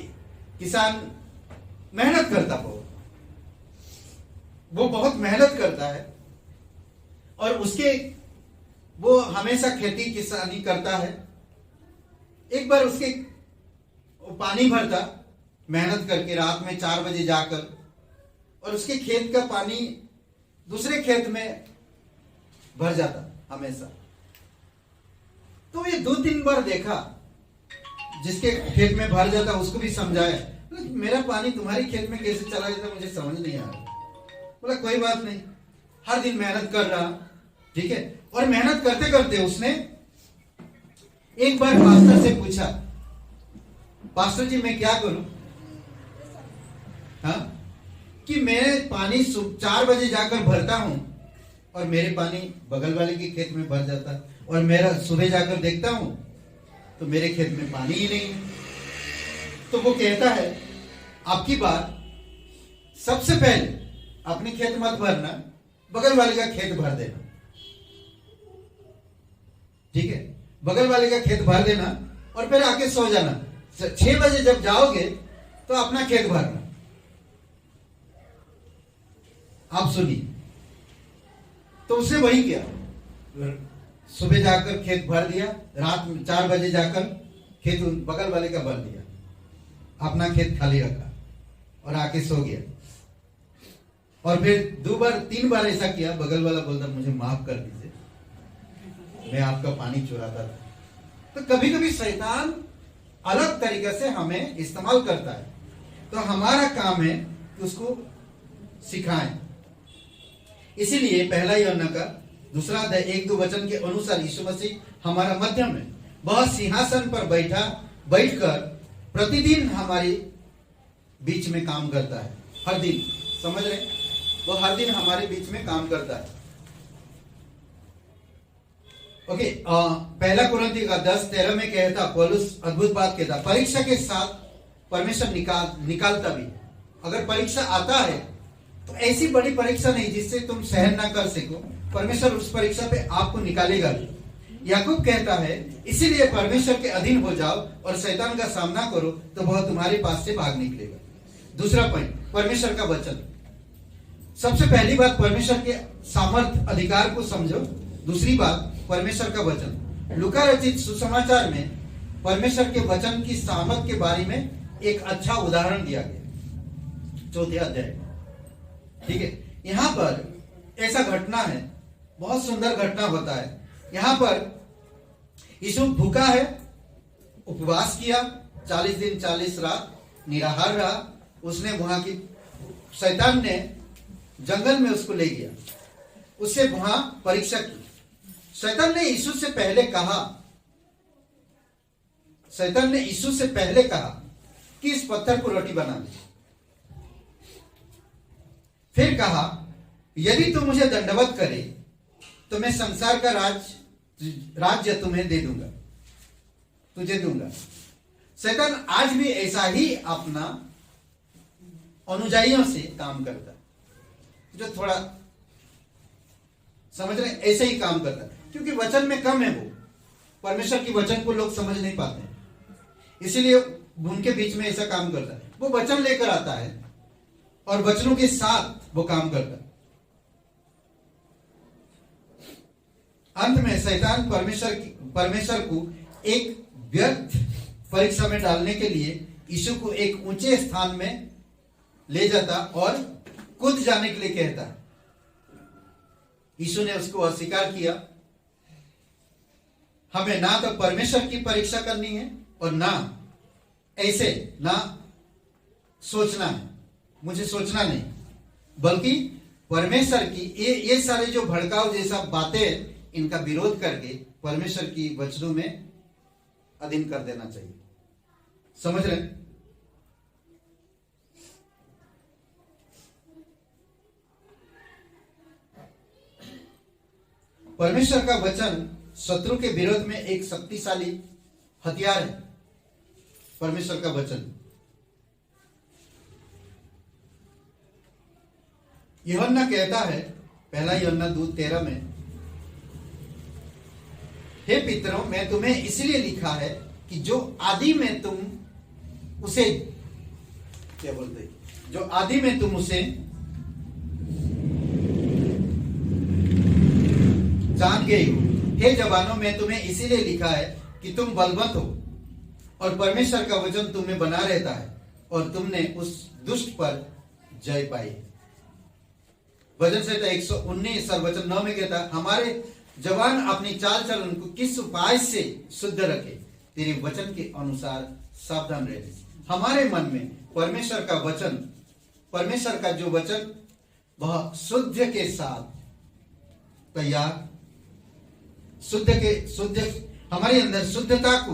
[SPEAKER 3] किसान मेहनत करता वो बहुत मेहनत करता है, और वो हमेशा खेती किसानी करता है। एक बार उसके पानी भरता मेहनत करके रात में 4 बजे जाकर, और उसके खेत का पानी दूसरे खेत में भर जाता हमेशा। तो ये 2-3 बार देखा, जिसके खेत में भर जाता उसको भी समझाया, मेरा पानी तुम्हारे खेत में कैसे चला जाता मुझे समझ नहीं आ रहा। बोला कोई बात नहीं, हर दिन मेहनत कर रहा। ठीक है, और मेहनत करते करते उसने एक बार पास्टर से पूछा, पास्टर जी मैं क्या करूं? हाँ, कि मैं पानी 4 बजे जाकर भरता हूं और मेरे पानी बगल वाले के खेत में भर जाता, और मेरा सुबह जाकर देखता हूं तो मेरे खेत में पानी ही नहीं है। तो वो कहता है आपकी बात, सबसे पहले अपने खेत मत भरना, बगल वाले का खेत भर देना। ठीक है, बगल वाले का खेत भर देना और फिर आके सो जाना। 6 बजे जब जाओगे तो अपना खेत भरना। आप सुनिए, तो उसने वही किया, सुबह जाकर खेत भर दिया, रात में 4 बजे जाकर खेत बगल वाले का भर दिया, अपना खेत खाली रखा और आके सो गया। और फिर 2-3 बार ऐसा किया, बगल वाला बोलता मुझे माफ कर दीजिए, मैं आपका पानी चुराता था। तो कभी कभी शैतान अलग तरीके से हमें इस्तेमाल करता है, तो हमारा काम है कि उसको सिखाएं। इसीलिए पहला यूहन्ना का 2 अध्याय 1-2 वचन के अनुसार यीशु मसीह हमारा मध्यम है। वह सिंहासन पर बैठकर प्रतिदिन हमारे बीच में काम करता है। हर दिन, समझ रहे? वो हर दिन हमारे बीच में काम करता है। ओके, पहला कुरिन्थियों का 10-13 में कहता, पौलुस अद्भुत बात कहता, परीक्षा के साथ परमेश्वर निकालता भी। अगर परीक्षा आता है तो ऐसी बड़ी परीक्षा नहीं जिससे तुम सहन ना कर सको, परमेश्वर उस परीक्षा पे आपको निकालेगा भी। याकूब कहता है इसीलिए परमेश्वर के अधीन हो जाओ और शैतान का सामना करो तो वह तुम्हारे पास से भाग निकलेगा। दूसरा पॉइंट, परमेश्वर का वचन। सबसे पहली बात, परमेश्वर के सामर्थ अधिकार को समझो। दूसरी बात, परमेश्वर का वचन। लूका रचित सुसमाचार में परमेश्वर के वचन की सामर्थ के बारे में एक अच्छा उदाहरण दिया गया, 4 अध्याय। ठीक है, यहां पर ऐसा घटना है, बहुत सुंदर घटना होता है। यहां पर यीशु भूखा है, उपवास किया, 40 दिन 40 रात निराहार रहा। उसने वहां की शैतान ने जंगल में उसको ले गया, उससे वहां परीक्षा की। शैतान ने यीशु से पहले कहा कि इस पत्थर को रोटी बना दे। फिर कहा यदि तू मुझे दंडवत करे तो मैं संसार का राज्य तुम्हें तुझे दूंगा। शैतान आज भी ऐसा ही अपना अनुयायियों से काम करता है, जो थोड़ा समझ रहे, ऐसे ही काम करता है, क्योंकि वचन में कम है। वो परमेश्वर की वचन को लोग समझ नहीं पाते हैं, इसीलिए उनके बीच में ऐसा काम करता है। वो वचन लेकर आता है और वचनों के साथ वो काम करता है। अंत में शैतान परमेश्वर को एक व्यर्थ परीक्षा में डालने के लिए यीशु को एक ऊंचे स्थान में ले जाता और कूद जाने के लिए कहता। यीशु ने उसको अस्वीकार किया, हमें ना तो परमेश्वर की परीक्षा करनी है और ना ऐसे ना सोचना है, मुझे सोचना नहीं, बल्कि परमेश्वर की ये सारे जो भड़काऊ जैसा बातें इनका विरोध करके परमेश्वर की वचनों में अधीन कर देना चाहिए। समझ रहे हैं? परमेश्वर का वचन शत्रु के विरोध में एक शक्तिशाली हथियार है। परमेश्वर का वचन यूहन्ना कहता है, पहला यूहन्ना 2:13 में, हे पितरों, मैं तुम्हें इसलिए लिखा है कि जो आदि में तुम उसे, क्या बोलते, जो आदि में तुम उसे जान गए हो। हे जवानों, मैं तुम्हें इसीलिए लिखा है कि तुम बलवंत हो और परमेश्वर का वचन तुम में बना रहता है और तुमने उस दुष्ट पर जय पाई। वचन संहिता 119 वचन 9 में कहता है, हमारे जवान अपनी चाल चलन को किस उपाय से शुद्ध रखे, तेरे वचन के अनुसार सावधान रहे। हमारे मन में परमेश्वर का वचन, परमेश्वर का जो वचन, वह शुद्ध के साथ तैयार, शुद्ध हमारे अंदर शुद्धता को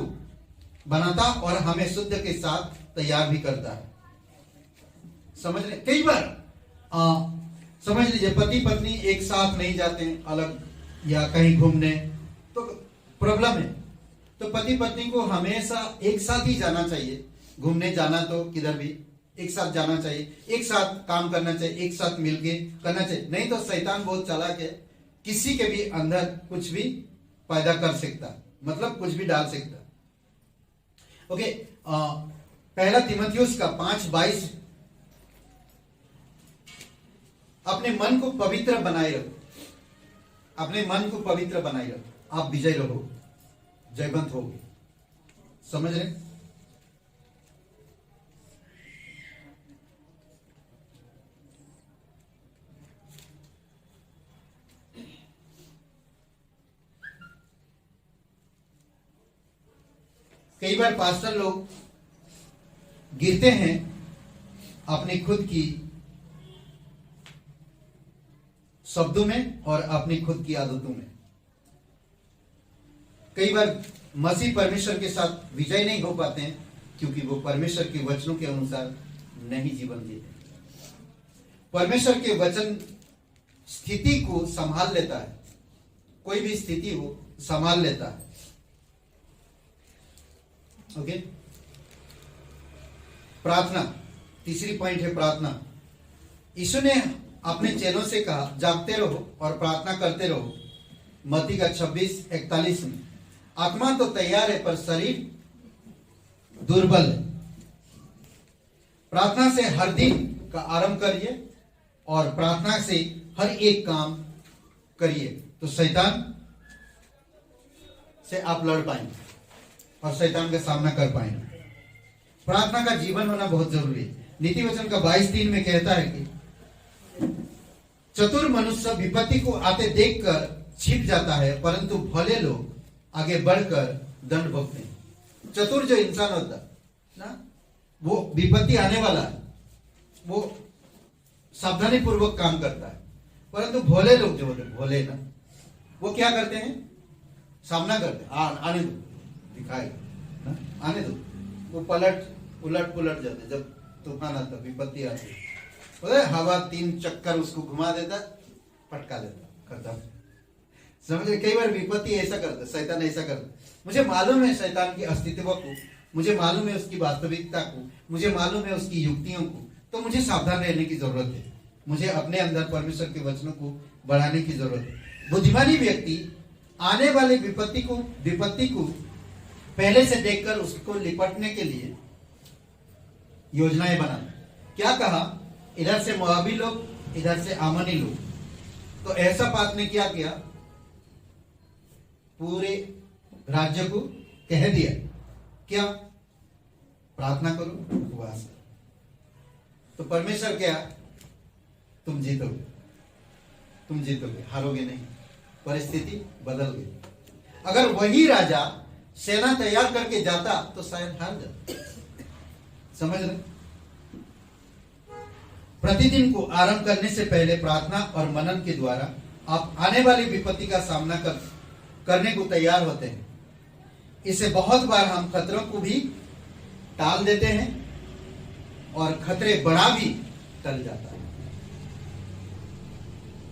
[SPEAKER 3] बनाता और हमें शुद्ध के साथ तैयार भी करता है। समझ रहे? कई बार समझ लीजिए पति पत्नी एक साथ नहीं जाते हैं, अलग या कहीं घूमने, तो प्रॉब्लम है। तो पति पत्नी को हमेशा एक साथ ही जाना चाहिए। घूमने जाना तो किधर भी एक साथ जाना चाहिए, एक साथ काम करना चाहिए, एक साथ मिलके करना चाहिए। नहीं तो शैतान बहुत चालाक है, किसी के भी अंदर कुछ भी पैदा कर सकता, मतलब कुछ भी डाल सकता। ओके, पहला तीमुथियुस का 5:22, अपने मन को पवित्र बनाए रखो, अपने मन को पवित्र बनाए रखो, आप विजय रहो, जयवंत होगे। समझ रहे? कई बार पास्टर लोग गिरते हैं अपनी खुद की शब्दों में और अपनी खुद की आदतों में। कई बार मसीह परमेश्वर के साथ विजय नहीं हो पाते हैं क्योंकि वो परमेश्वर के वचनों के अनुसार नहीं जीवन जीते। परमेश्वर के वचन स्थिति को संभाल लेता है, कोई भी स्थिति हो संभाल लेता है। ओके, प्रार्थना, तीसरी पॉइंट है प्रार्थना। यीशु ने अपने चेलों से कहा, जागते रहो और प्रार्थना करते रहो। मत्ती का 26:41 में, आत्मा तो तैयार है पर शरीर दुर्बल है। प्रार्थना से हर दिन का आरंभ करिए और प्रार्थना से हर एक काम करिए, तो शैतान से आप लड़ पाएंगे और शैतान का सामना कर पाएंगे। प्रार्थना का जीवन होना बहुत जरूरी है। नीति वचन का 22:3 में कहता है कि चतुर मनुष्य विपत्ति को आते देखकर छिप जाता है, परंतु भले लोग आगे बढ़कर दंड भोगते हैं। चतुर जो इंसान होता है ना, वो विपत्ति आने वाला है, वो सावधानी पूर्वक काम करता है। परंतु भोले लोग जो होते हैं, भोले ना, वो क्या करते हैं? सामना करते हैं। आने दो, दिखाई ना, आने दो। वो उलट पुलट जाते जब तूफान आता, विपत्ति आती, हवा 3 चक्कर उसको घुमा देता, पटका देता, करता। समझे? कई बार विपत्ति ऐसा करता, शैतान ऐसा करता। मुझे मालूम है शैतान की अस्तित्व को, मुझे मालूम है उसकी वास्तविकता को, मुझे मालूम है उसकी युक्तियों को, तो मुझे सावधान रहने की जरूरत है। मुझे अपने अंदर परमेश्वर के वचनों को बढ़ाने की जरूरत है। बुद्धिमानी व्यक्ति आने वाले विपत्ति को पहले से देखकर उसको निपटने के लिए योजनाएं बनाना। क्या कहा? इधर से मोआबी लोग, इधर से आमनी लोग। तो ऐसा बात ने क्या किया? पूरे राज्य को कह दिया, क्या? प्रार्थना करो, उपवास करो। तो परमेश्वर क्या? तुम जीतोगे, हारोगे नहीं। परिस्थिति बदल गई। अगर वही राजा सेना तैयार करके जाता तो शायद हार जाता। समझ रहे? प्रतिदिन को आरंभ करने से पहले प्रार्थना और मनन के द्वारा आप आने वाली विपत्ति का सामना करने को तैयार होते हैं। इससे बहुत बार हम खतरों को भी टाल देते हैं और खतरे बढ़ा भी टल जाता है।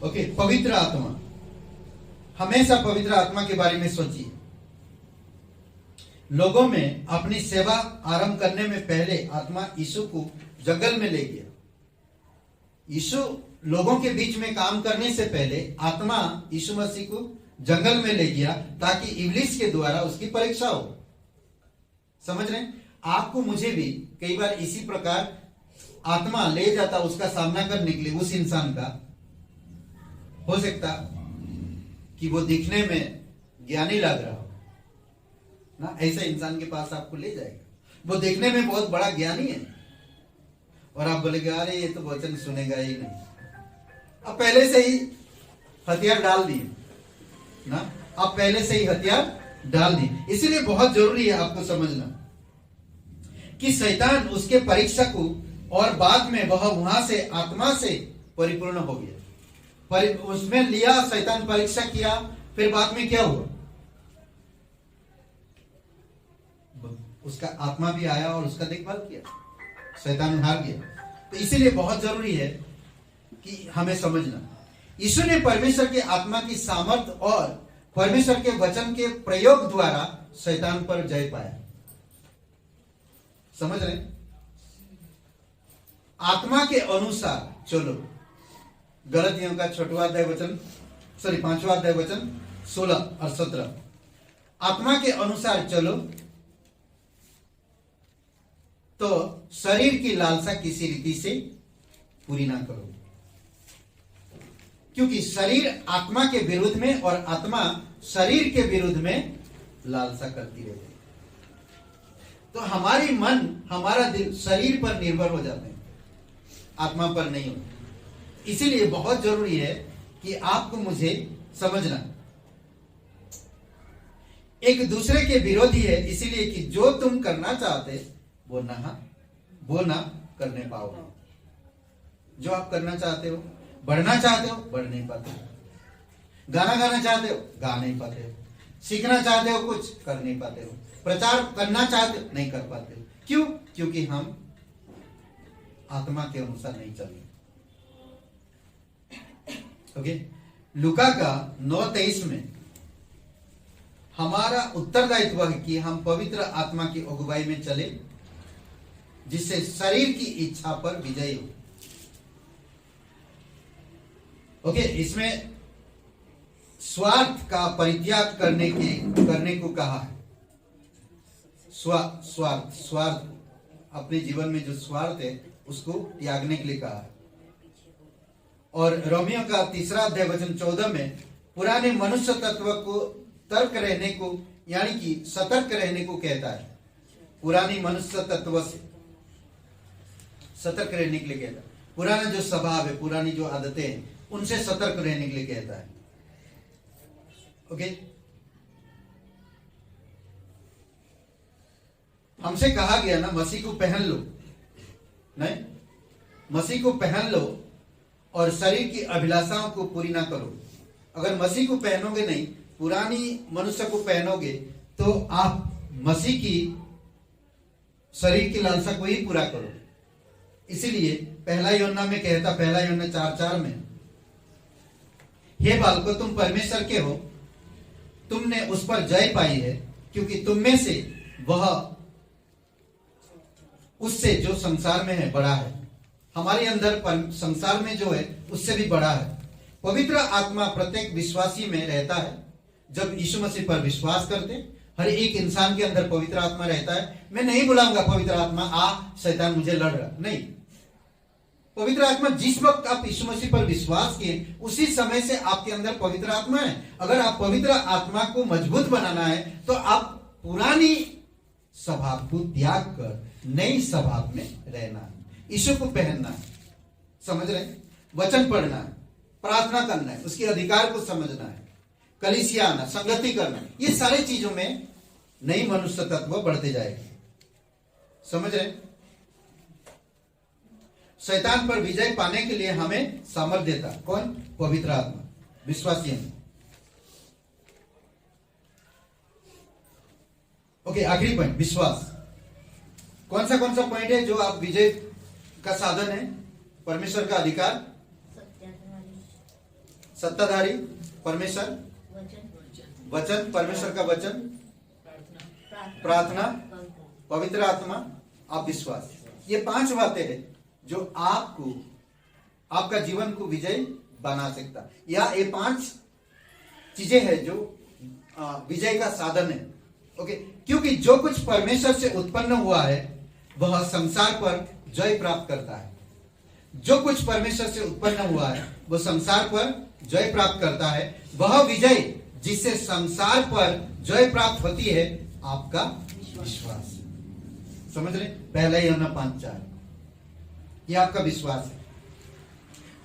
[SPEAKER 3] ओके, पवित्र आत्मा। हमेशा पवित्र आत्मा के बारे में सोचिए। लोगों में अपनी सेवा आरंभ करने में पहले आत्मा यीशु को जंगल में ले गया। यीशु लोगों के बीच में काम करने से पहले आत्मा यीशु मसीह को जंगल में ले गया ताकि इब्लिस के द्वारा उसकी परीक्षा हो। समझ रहे हैं? आपको मुझे भी कई बार इसी प्रकार आत्मा ले जाता उसका सामना करने के लिए। उस इंसान का हो सकता कि वो दिखने में ज्ञानी लग रहा हो ना, ऐसे इंसान के पास आपको ले जाएगा। वो देखने में बहुत बड़ा ज्ञानी है और आप बोलेगे अरे ये तो वचन सुनेगा ही नहीं। अब पहले से ही हथियार डाल दिए ना, आप पहले से ही हथियार डाल दिए। इसीलिए बहुत जरूरी है आपको समझना कि शैतान उसके परीक्षा को और बाद में वह वहां से आत्मा से परिपूर्ण हो गया। उसमें लिया शैतान, परीक्षा किया, फिर बाद में क्या हुआ? उसका आत्मा भी आया और उसका देखभाल किया, शैतान हार गया। तो इसीलिए बहुत जरूरी है कि हमें समझना यीशु ने परमेश्वर के आत्मा की सामर्थ और परमेश्वर के वचन के प्रयोग द्वारा शैतान पर जय पाया। समझ रहे? आत्मा के अनुसार चलो। गलतियों का 5वां अध्याय वचन 16 और 17। आत्मा के अनुसार चलो तो शरीर की लालसा किसी रीति से पूरी ना करो, क्योंकि शरीर आत्मा के विरुद्ध में और आत्मा शरीर के विरुद्ध में लालसा करती रहती है। तो हमारी मन, हमारा दिल शरीर पर निर्भर हो जाते हैं, आत्मा पर नहीं होते। इसीलिए बहुत जरूरी है कि आपको मुझे समझना एक दूसरे के विरोधी है, इसीलिए कि जो तुम करना चाहते वो ना करने पाओगे। जो आप करना चाहते हो, बढ़ना चाहते हो, बढ़ नहीं पाते हो। गाना गाना चाहते हो, गा नहीं पाते हो। सीखना चाहते हो, कुछ कर नहीं पाते हो। प्रचार करना चाहते हो, नहीं कर पाते हो। क्यों? क्योंकि हम आत्मा के अनुसार नहीं चले। ओके, लूका का 9:23 में हमारा उत्तरदायित्व है कि हम पवित्र आत्मा की अगुवाई में चले, जिससे शरीर की इच्छा पर विजय हो। ओके, इसमें स्वार्थ का परित्याग करने को कहा है। स्वार्थ अपने जीवन में जो स्वार्थ है उसको त्यागने के लिए कहा है। और रोमियो का 3 अध्याय वचन 14 में पुराने मनुष्य तत्व को तर्क रहने को, यानी कि सतर्क रहने को कहता है। पुरानी मनुष्य तत्व से सतर्क रहने के लिए कहता है। पुराना जो स्वभाव है, पुरानी जो आदतें हैं, उनसे सतर्क रहने के लिए कहता है। ओके, हमसे कहा गया ना मसीह को पहन लो, नहीं, मसीह को पहन लो और शरीर की अभिलाषाओं को पूरी ना करो। अगर मसीह को पहनोगे नहीं, पुरानी मनुष्य को पहनोगे, तो आप मसीह की शरीर की लालसा को ही पूरा करो। इसीलिए पहला यूहन्ना में कहता, पहला यूहन्ना 4:4 में, हे बालकों तुम परमेश्वर के हो, तुमने उस पर जय पाई है, क्योंकि तुम में से वह उससे जो संसार में है बड़ा है। हमारे अंदर संसार में जो है उससे भी बड़ा है। पवित्र आत्मा प्रत्येक विश्वासी में रहता है। जब यीशु मसीह पर विश्वास करते, हर एक इंसान के अंदर पवित्र आत्मा रहता है। मैं नहीं बुलाऊंगा पवित्र आत्मा आ, शैतान मुझे लड़ रहा, नहीं। पवित्र आत्मा जिस वक्त आप यीशु मसीह पर विश्वास किए, उसी समय से आपके अंदर पवित्र आत्मा है। अगर आप पवित्र आत्मा को मजबूत बनाना है तो आप पुरानी स्वभाव को त्याग कर नई स्वभाव में रहना है, यीशु को पहनना है। समझ रहे? वचन पढ़ना है, प्रार्थना करना है, उसके अधिकार को समझना है, कलीसिया आना, संगति करना, ये सारे चीजों में नई मनुष्य तत्व बढ़ते जाएगी। समझ रहे? शैतान पर विजय पाने के लिए हमें सामर्थ्य देता कौन? पवित्र आत्मा, विश्वासी हैं। ओके, आखिरी पॉइंट, विश्वास। कौन सा पॉइंट है जो आप विजय का साधन है? परमेश्वर का अधिकार, सत्ताधारी परमेश्वर, वचन, परमेश्वर का वचन, प्रार्थना, पवित्र आत्मा, आप विश्वास। ये 5 बातें हैं जो आपको, आपका जीवन को विजय बना सकता, या ये 5 चीजें हैं जो विजय का साधन है। ओके, क्योंकि जो कुछ परमेश्वर से उत्पन्न हुआ है वह संसार पर जय प्राप्त करता है। जो कुछ परमेश्वर से उत्पन्न हुआ है वह संसार पर जय प्राप्त करता है। वह विजय जिससे संसार पर जय प्राप्त होती है आपका विश्वास। समझ रहे? पहला यूहन्ना 5:4, ये आपका विश्वास है।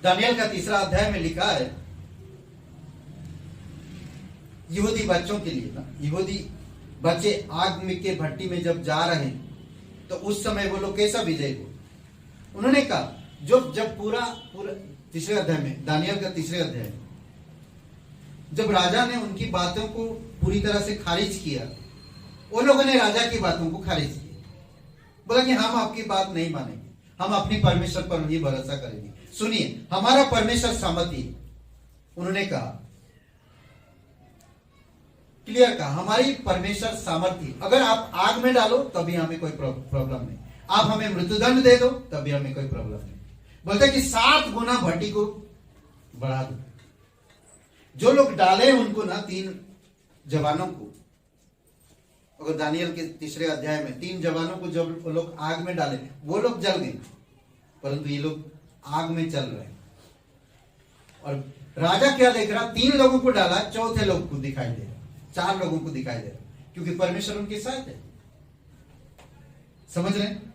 [SPEAKER 3] दानियल का 3 अध्याय में लिखा है, यहूदी बच्चों के लिए ना, यहूदी बच्चे आग में के भट्टी में जब जा रहे हैं तो उस समय वो लोग कैसा विजय हो? उन्होंने कहा जब पूरा 3 अध्याय में, दानियल का 3 अध्याय, जब राजा ने उनकी बातों को पूरी तरह से खारिज किया, वो लोगों ने राजा की बातों को खारिज किया, बोला कि हम आपकी बात नहीं मानेंगे, हम अपनी परमेश्वर पर ही भरोसा करेंगे। सुनिए, हमारा परमेश्वर सामर्थी है। उन्होंने कहा, क्लियर कहा, हमारी परमेश्वर सामर्थी, अगर आप आग में डालो तभी हमें कोई प्रॉब्लम नहीं, आप हमें मृत्युदंड दे दो तभी हमें कोई प्रॉब्लम नहीं। बोलते कि 7 गुना भट्टी को बढ़ा दो। जो लोग डाले उनको ना, 3 जवानों को, अगर दानियल के 3 अध्याय में 3 जवानों को जब वो लोग आग में डाले वो लोग जल गए, परंतु ये लोग आग में चल रहे हैं। और राजा क्या देख रहा? 3 लोगों को डाला, 4थे लोग को दिखाई दे रहा, 4 लोगों को दिखाई दे रहा, क्योंकि परमेश्वर उनके साथ है। समझ रहे हैं?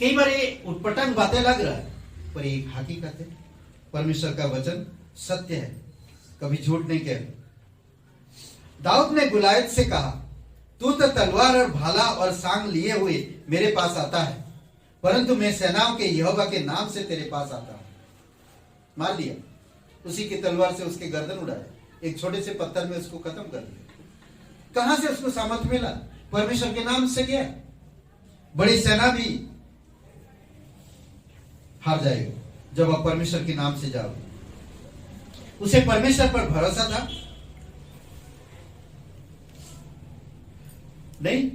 [SPEAKER 3] कई बार ये उटपटांग बातें लग रहा है, पर ये एक हकीकत है। परमेश्वर का वचन सत्य है, कभी झूठ नहीं कह। दाऊद ने गुलायत से कहा, तू तो तलवार और भाला और सांग लिए हुए मेरे पास आता है, परंतु मैं सेनाओं के यहोवा के नाम से तेरे पास आता हूं। मार लिया, उसी की तलवार से उसके गर्दन उड़ाया, एक छोटे से पत्थर में उसको खत्म कर दिया। कहां से उसको सामर्थ्य मिला? परमेश्वर के नाम से गया। बड़ी सेना भी हार जाएगी जब आप परमेश्वर के नाम से जाओ। उसे परमेश्वर पर भरोसा था नहीं।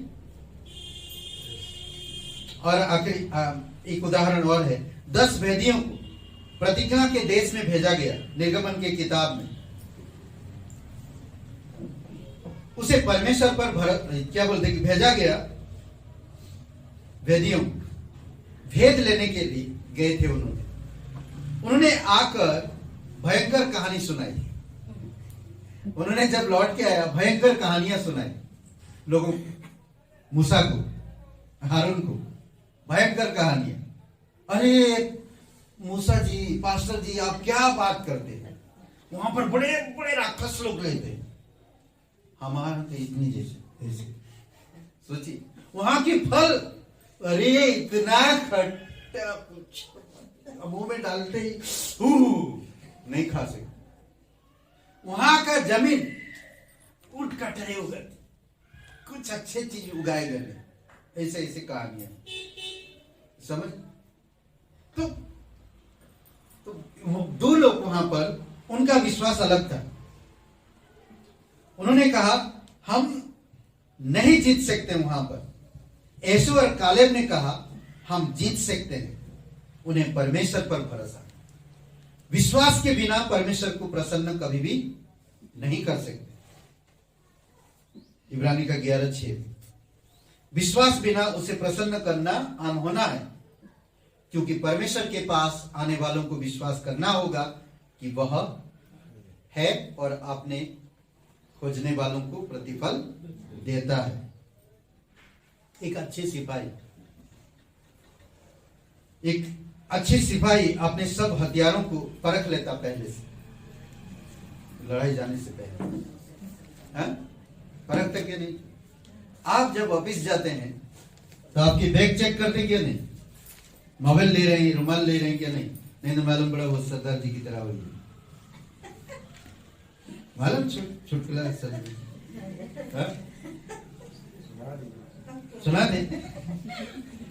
[SPEAKER 3] और आखिरी एक उदाहरण और है, 10 भेदियों को प्रतिज्ञा के देश में भेजा गया, निर्गमन की किताब में। उसे परमेश्वर पर क्या बोलते कि भेजा गया, भेदियों भेद लेने के लिए गए थे। उन्होंने आकर भयंकर कहानी सुनाई। उन्होंने जब लौट के आया भयंकर कहानियां सुनाई लोगों को, मूसा को, हारून को, भयंकर कहानियां। अरे मूसा जी, पास्टर जी, आप क्या बात करते हैं, वहां पर बड़े बड़े राक्षस लोग गए थे, हमारा तो इतनी जैसे। सोचिए वहां की फल, अरे इतना खट्टा, कुछ मुंह में डालते ही नहीं खा सकते। वहां का जमीन ऊट कटरे उगा, कुछ अच्छे चीज उगाए गए, ऐसे ऐसे कहानियां। समझ? तो 2 लोग वहां पर, उनका विश्वास अलग था। उन्होंने कहा हम नहीं जीत सकते वहां पर। यीशु और कालेब ने कहा हम जीत सकते हैं। उन्हें परमेश्वर पर भरोसा। विश्वास के बिना परमेश्वर को प्रसन्न कभी भी नहीं कर सकते। इब्रानी का 11:6, विश्वास बिना उसे प्रसन्न करना अनहोना है, क्योंकि परमेश्वर के पास आने वालों को विश्वास करना होगा कि वह है और अपने खोजने वालों को प्रतिफल देता है। एक अच्छे सिपाही अपने सब हथियारों को परख लेता पहले से। लड़ाई जाने से पहले, हाँ? परखते क्या नहीं? आप जब ऑफिस जाते हैं तो आपकी बैग चेक करते क्या नहीं? मोबाइल ले रहे हैं, रुमाल ले रहे हैं क्या नहीं? नहीं तो मालूम पड़ा वो सरदार जी की तरह हुई, मालूम छुटकुला सर, हाँ? सुना दे।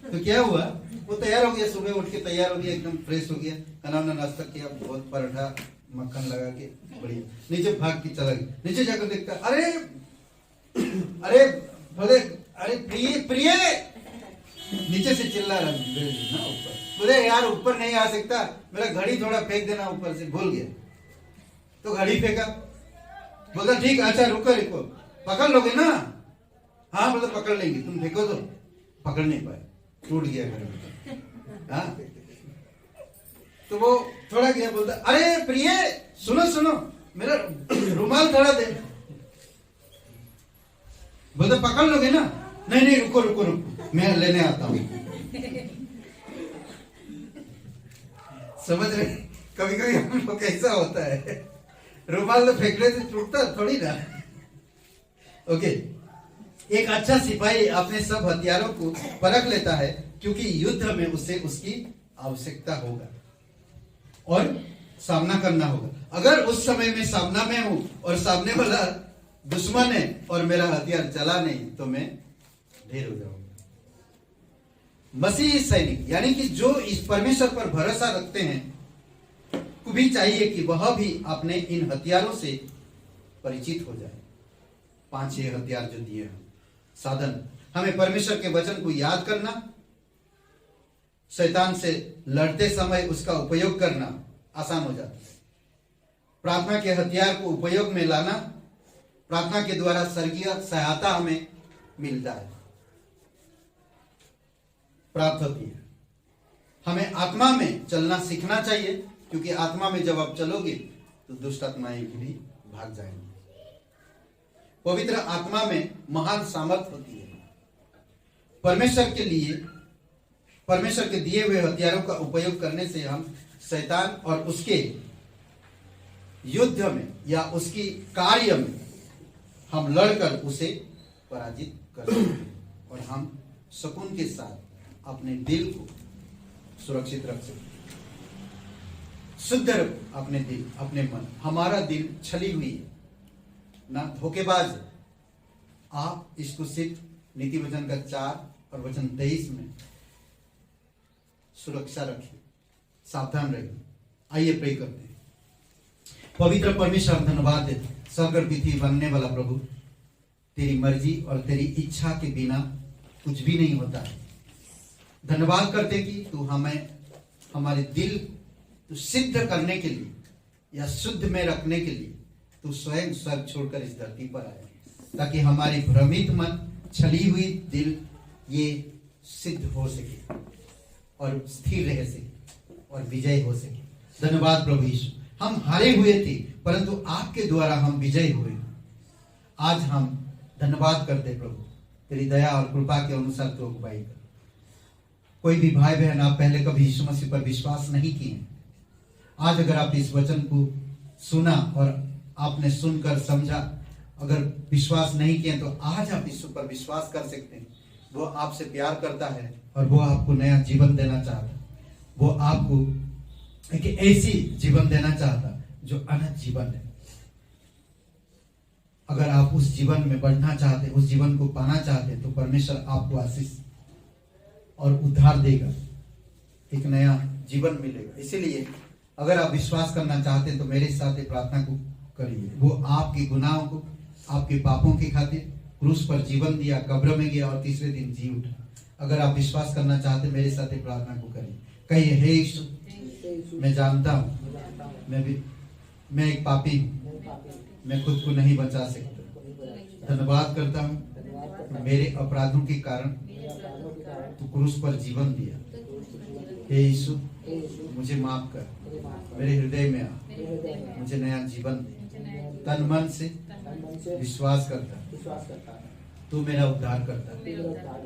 [SPEAKER 3] तो क्या हुआ, वो तैयार हो गया, सुबह उठ के तैयार हो गया, एकदम फ्रेश हो गया, खाना वाना नाश्ता किया, बहुत पराठा मक्खन लगा के बढ़िया, नीचे भाग के चला गया। नीचे जाकर देखता, अरे अरे बोले, अरे प्रिय प्रिय, नीचे से चिल्ला रहा ना ऊपर, बोले यार ऊपर नहीं आ सकता, मेरा घड़ी थोड़ा फेंक देना ऊपर से, भूल गया। तो घड़ी फेंका, बोला ठीक, अच्छा रुको रुको, पकड़ लोगे ना? हाँ बोला पकड़ लेंगे, तुम फेंको तो। पकड़ नहीं पाए, टूट गया घड़ी। हाँ, तो वो थोड़ा गया, बोलता अरे प्रिय सुनो सुनो, मेरा रुमाल थोड़ा दे। बोलते पकड़ लोगे ना? नहीं नहीं रुको रुको रुको, मैं लेने आता हूँ। समझ रहे? कभी कभी हम लोग कैसा होता है, रुमाल तो फेंकने से टूटता थोड़ी ना। ओके, एक अच्छा सिपाही अपने सब हथियारों को परख लेता है, क्योंकि युद्ध में उसे उसकी आवश्यकता होगा और सामना करना होगा। अगर उस समय में सामना में हूं और सामने वाला दुश्मन है और मेरा हथियार चला नहीं, तो मैं ढेर हो जाऊंगा। मसीही सैनिक यानी कि जो इस परमेश्वर पर भरोसा रखते हैं को भी चाहिए कि वह भी अपने इन हथियारों से परिचित हो जाए। 5-6 हथियार जो दिए हैं, साधन, हमें परमेश्वर के वचन को याद करना, शैतान से लड़ते समय उसका उपयोग करना आसान हो जाता है। प्रार्थना के हथियार को उपयोग में लाना, प्रार्थना के द्वारा स्वर्गीय सहायता हमें मिलता है, प्राप्त होती है। हमें आत्मा में चलना सीखना चाहिए, क्योंकि आत्मा में जब आप चलोगे तो दुष्ट आत्माएं भी भाग जाएंगी। पवित्र आत्मा में महान सामर्थ होती है। परमेश्वर के लिए, परमेश्वर के दिए हुए हथियारों का उपयोग करने से हम शैतान और उसके युद्ध में या उसकी कार्य में हम लड़कर उसे पराजित कर सकते हैं और हम सुकून के साथ अपने दिल को सुरक्षित रख सकते हैं। शुद्ध रखो अपने दिल, अपने मन। हमारा दिल छली हुई है ना, धोखेबाज है। आप इसको सिर्फ नीति वचन का 4 और वचन 23 में सुरक्षा रखिए, सावधान रहिए। आइए प्रे करते हैं। पवित्र परमेश्वर, धन्यवाद देते, स्वर्ग और पृथ्वी बनने वाला प्रभु, तेरी मर्जी और तेरी इच्छा के बिना कुछ भी नहीं होता है। धन्यवाद करते कि तू हमें हमारे दिल तू सिद्ध करने के लिए या शुद्ध में रखने के लिए तू स्वयं स्वर्ग छोड़कर इस धरती पर आया, ताकि हमारी भ्रमित मन, छली हुई दिल ये सिद्ध हो सके और स्थिर रह सके और विजय हो सके। धन्यवाद प्रभु यीशु, हम हारे हुए थे परंतु आपके द्वारा हम विजय हुए। आज हम धन्यवाद करते प्रभु, तेरी दया और कृपा के अनुसार तो अगुवाई कर। कोई भी भाई बहन आप पहले कभी यीशु मसीह पर विश्वास नहीं किए, आज अगर आप इस वचन को सुना और आपने सुनकर समझा, अगर विश्वास नहीं किए तो आज आप यीशु पर विश्वास कर सकते हैं। वो आपसे प्यार करता है और वो आपको नया जीवन देना चाहता है। वो आपको एक ऐसी जीवन देना चाहता जो अनंत जीवन है। अगर आप उस जीवन में बढ़ना चाहते, उस जीवन को पाना चाहते, तो परमेश्वर आपको आशीष और उद्धार देगा, एक नया जीवन मिलेगा। इसीलिए अगर आप विश्वास करना चाहते हैं तो मेरे साथ प्रार्थना को करिए। वो आपके गुनाहों को, आपके पापों की खातिर क्रूस पर जीवन दिया, कब्र में गया और तीसरे दिन जी उठा। अगर आप विश्वास करना चाहते मेरे साथ प्रार्थना को करिए। कहिए, हे यीशु, मैं जानता हूँ मैं एक पापी हूँ, मैं खुद को नहीं बचा सकता। धन्यवाद करता हूँ मेरे अपराधों के कारण तू क्रूस पर जीवन दिया। हे यीशु, मुझे माफ कर, मेरे हृदय में आ, मुझे नया जीवन दे। तन मन से विश्वास करता तू मेरा उद्धार करता,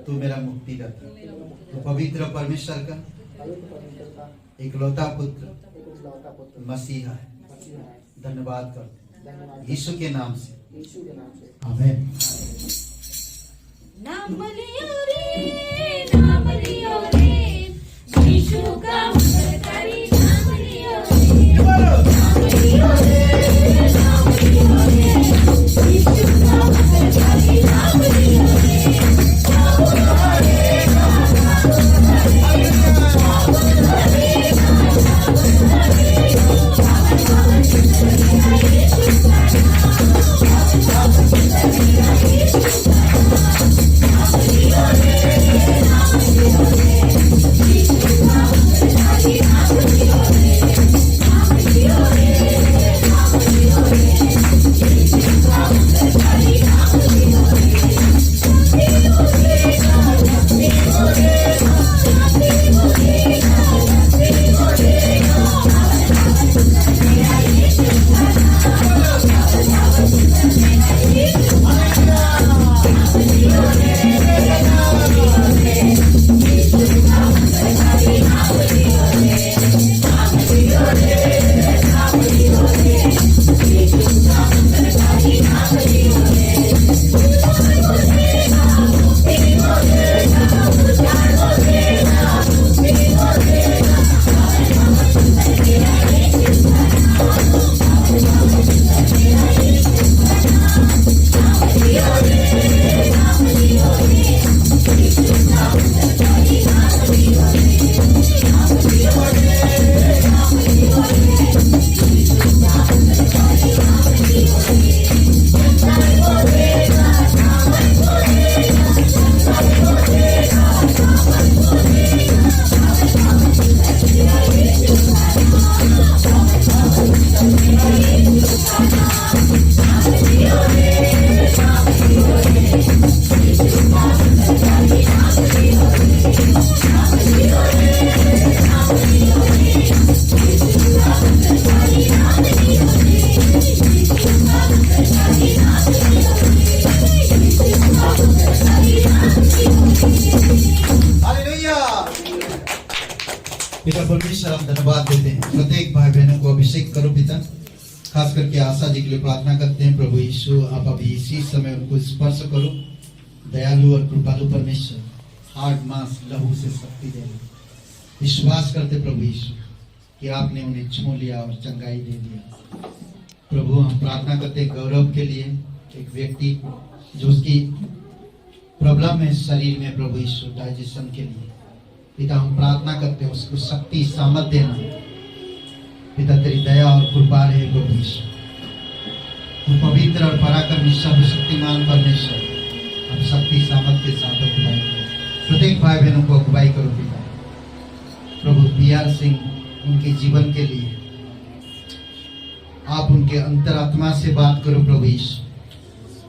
[SPEAKER 3] तू मेरा मुक्ति दाता, तू पवित्र परमेश्वर का इकलौता पुत्र मसीहा है। धन्यवाद करते यीशु के नाम से,
[SPEAKER 6] यीशु के नाम से।
[SPEAKER 3] आमीन।
[SPEAKER 2] नाम लियो रे यीशु का मंगलकारी नाम लियो रे यीशु का मंगलकारी नाम लियो
[SPEAKER 3] पिता परमेश्वर, हम धन्यवाद देते हैं। प्रत्येक भाई बहनों को अभिषेक करो पिता। खास करके आशा जी के लिए प्रार्थना करते हैं। प्रभु यीशु, आप अभी इसी समय उनको स्पर्श करो। दयालु और कृपालु परमेश्वर, हार्ड मांस लहू से शक्ति दे। विश्वास करते प्रभु यीशु कि आपने उन्हें छू लिया और चंगाई दे दिया। प्रभु, हम प्रार्थना करते हैं गौरव के लिए, एक व्यक्ति जो उसकी प्रॉब्लम है शरीर में, प्रभु यीशु डाइजेशन के लिए। पिता, हम प्रार्थना करते हैं उसको शक्ति सामर्थ देना। पिता, तेरी दया और कृपा रहे प्रभु यीशु। तू पवित्र और पराक्रमी सर्वशक्तिमान परमेश्वर, अब शक्ति सामर्थ के साथ अगुवाई करो। प्रत्येक भाई बहनों को अगुवाई करो पिता। प्रभु बीआर सिंह, उनके जीवन के लिए आप उनके अंतरात्मा से बात करो प्रभु यीशु।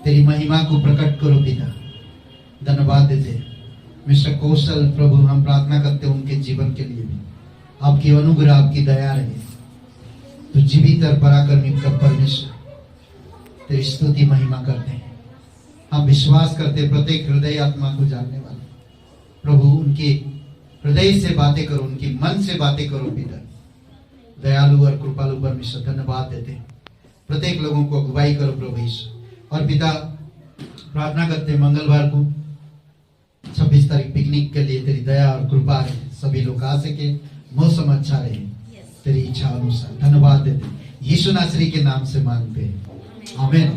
[SPEAKER 3] तेरी महिमा को प्रकट करो पिता। धन्यवाद देते हैं मिस्टर कौशल। प्रभु, हम प्रार्थना करते हैं उनके जीवन के लिए भी आपकी अनुग्रह, आपकी दया रहे। तो जीवित और पराक्रमी का परमेश्वर, तेरी स्तुति महिमा करते हैं। हम विश्वास करते हैं प्रत्येक हृदय आत्मा को जानने वाले प्रभु, उनके हृदय से बातें करो, उनकी मन से बातें करो पिता। दयालु और कृपालु परमेश्वर, धन्यवाद देते हैं। प्रत्येक लोगों को अगुवाई करो प्रभु यीशु। और पिता, प्रार्थना करते हैं मंगलवार को 26 तारीख पिकनिक के लिए तेरी दया और कृपा रहे, सभी लोग आ सके, मौसम अच्छा रहे, तेरी इच्छा अनुसार। धन्यवाद देते हैं, यीशु नासरी के नाम से मांगते हैं, आमीन।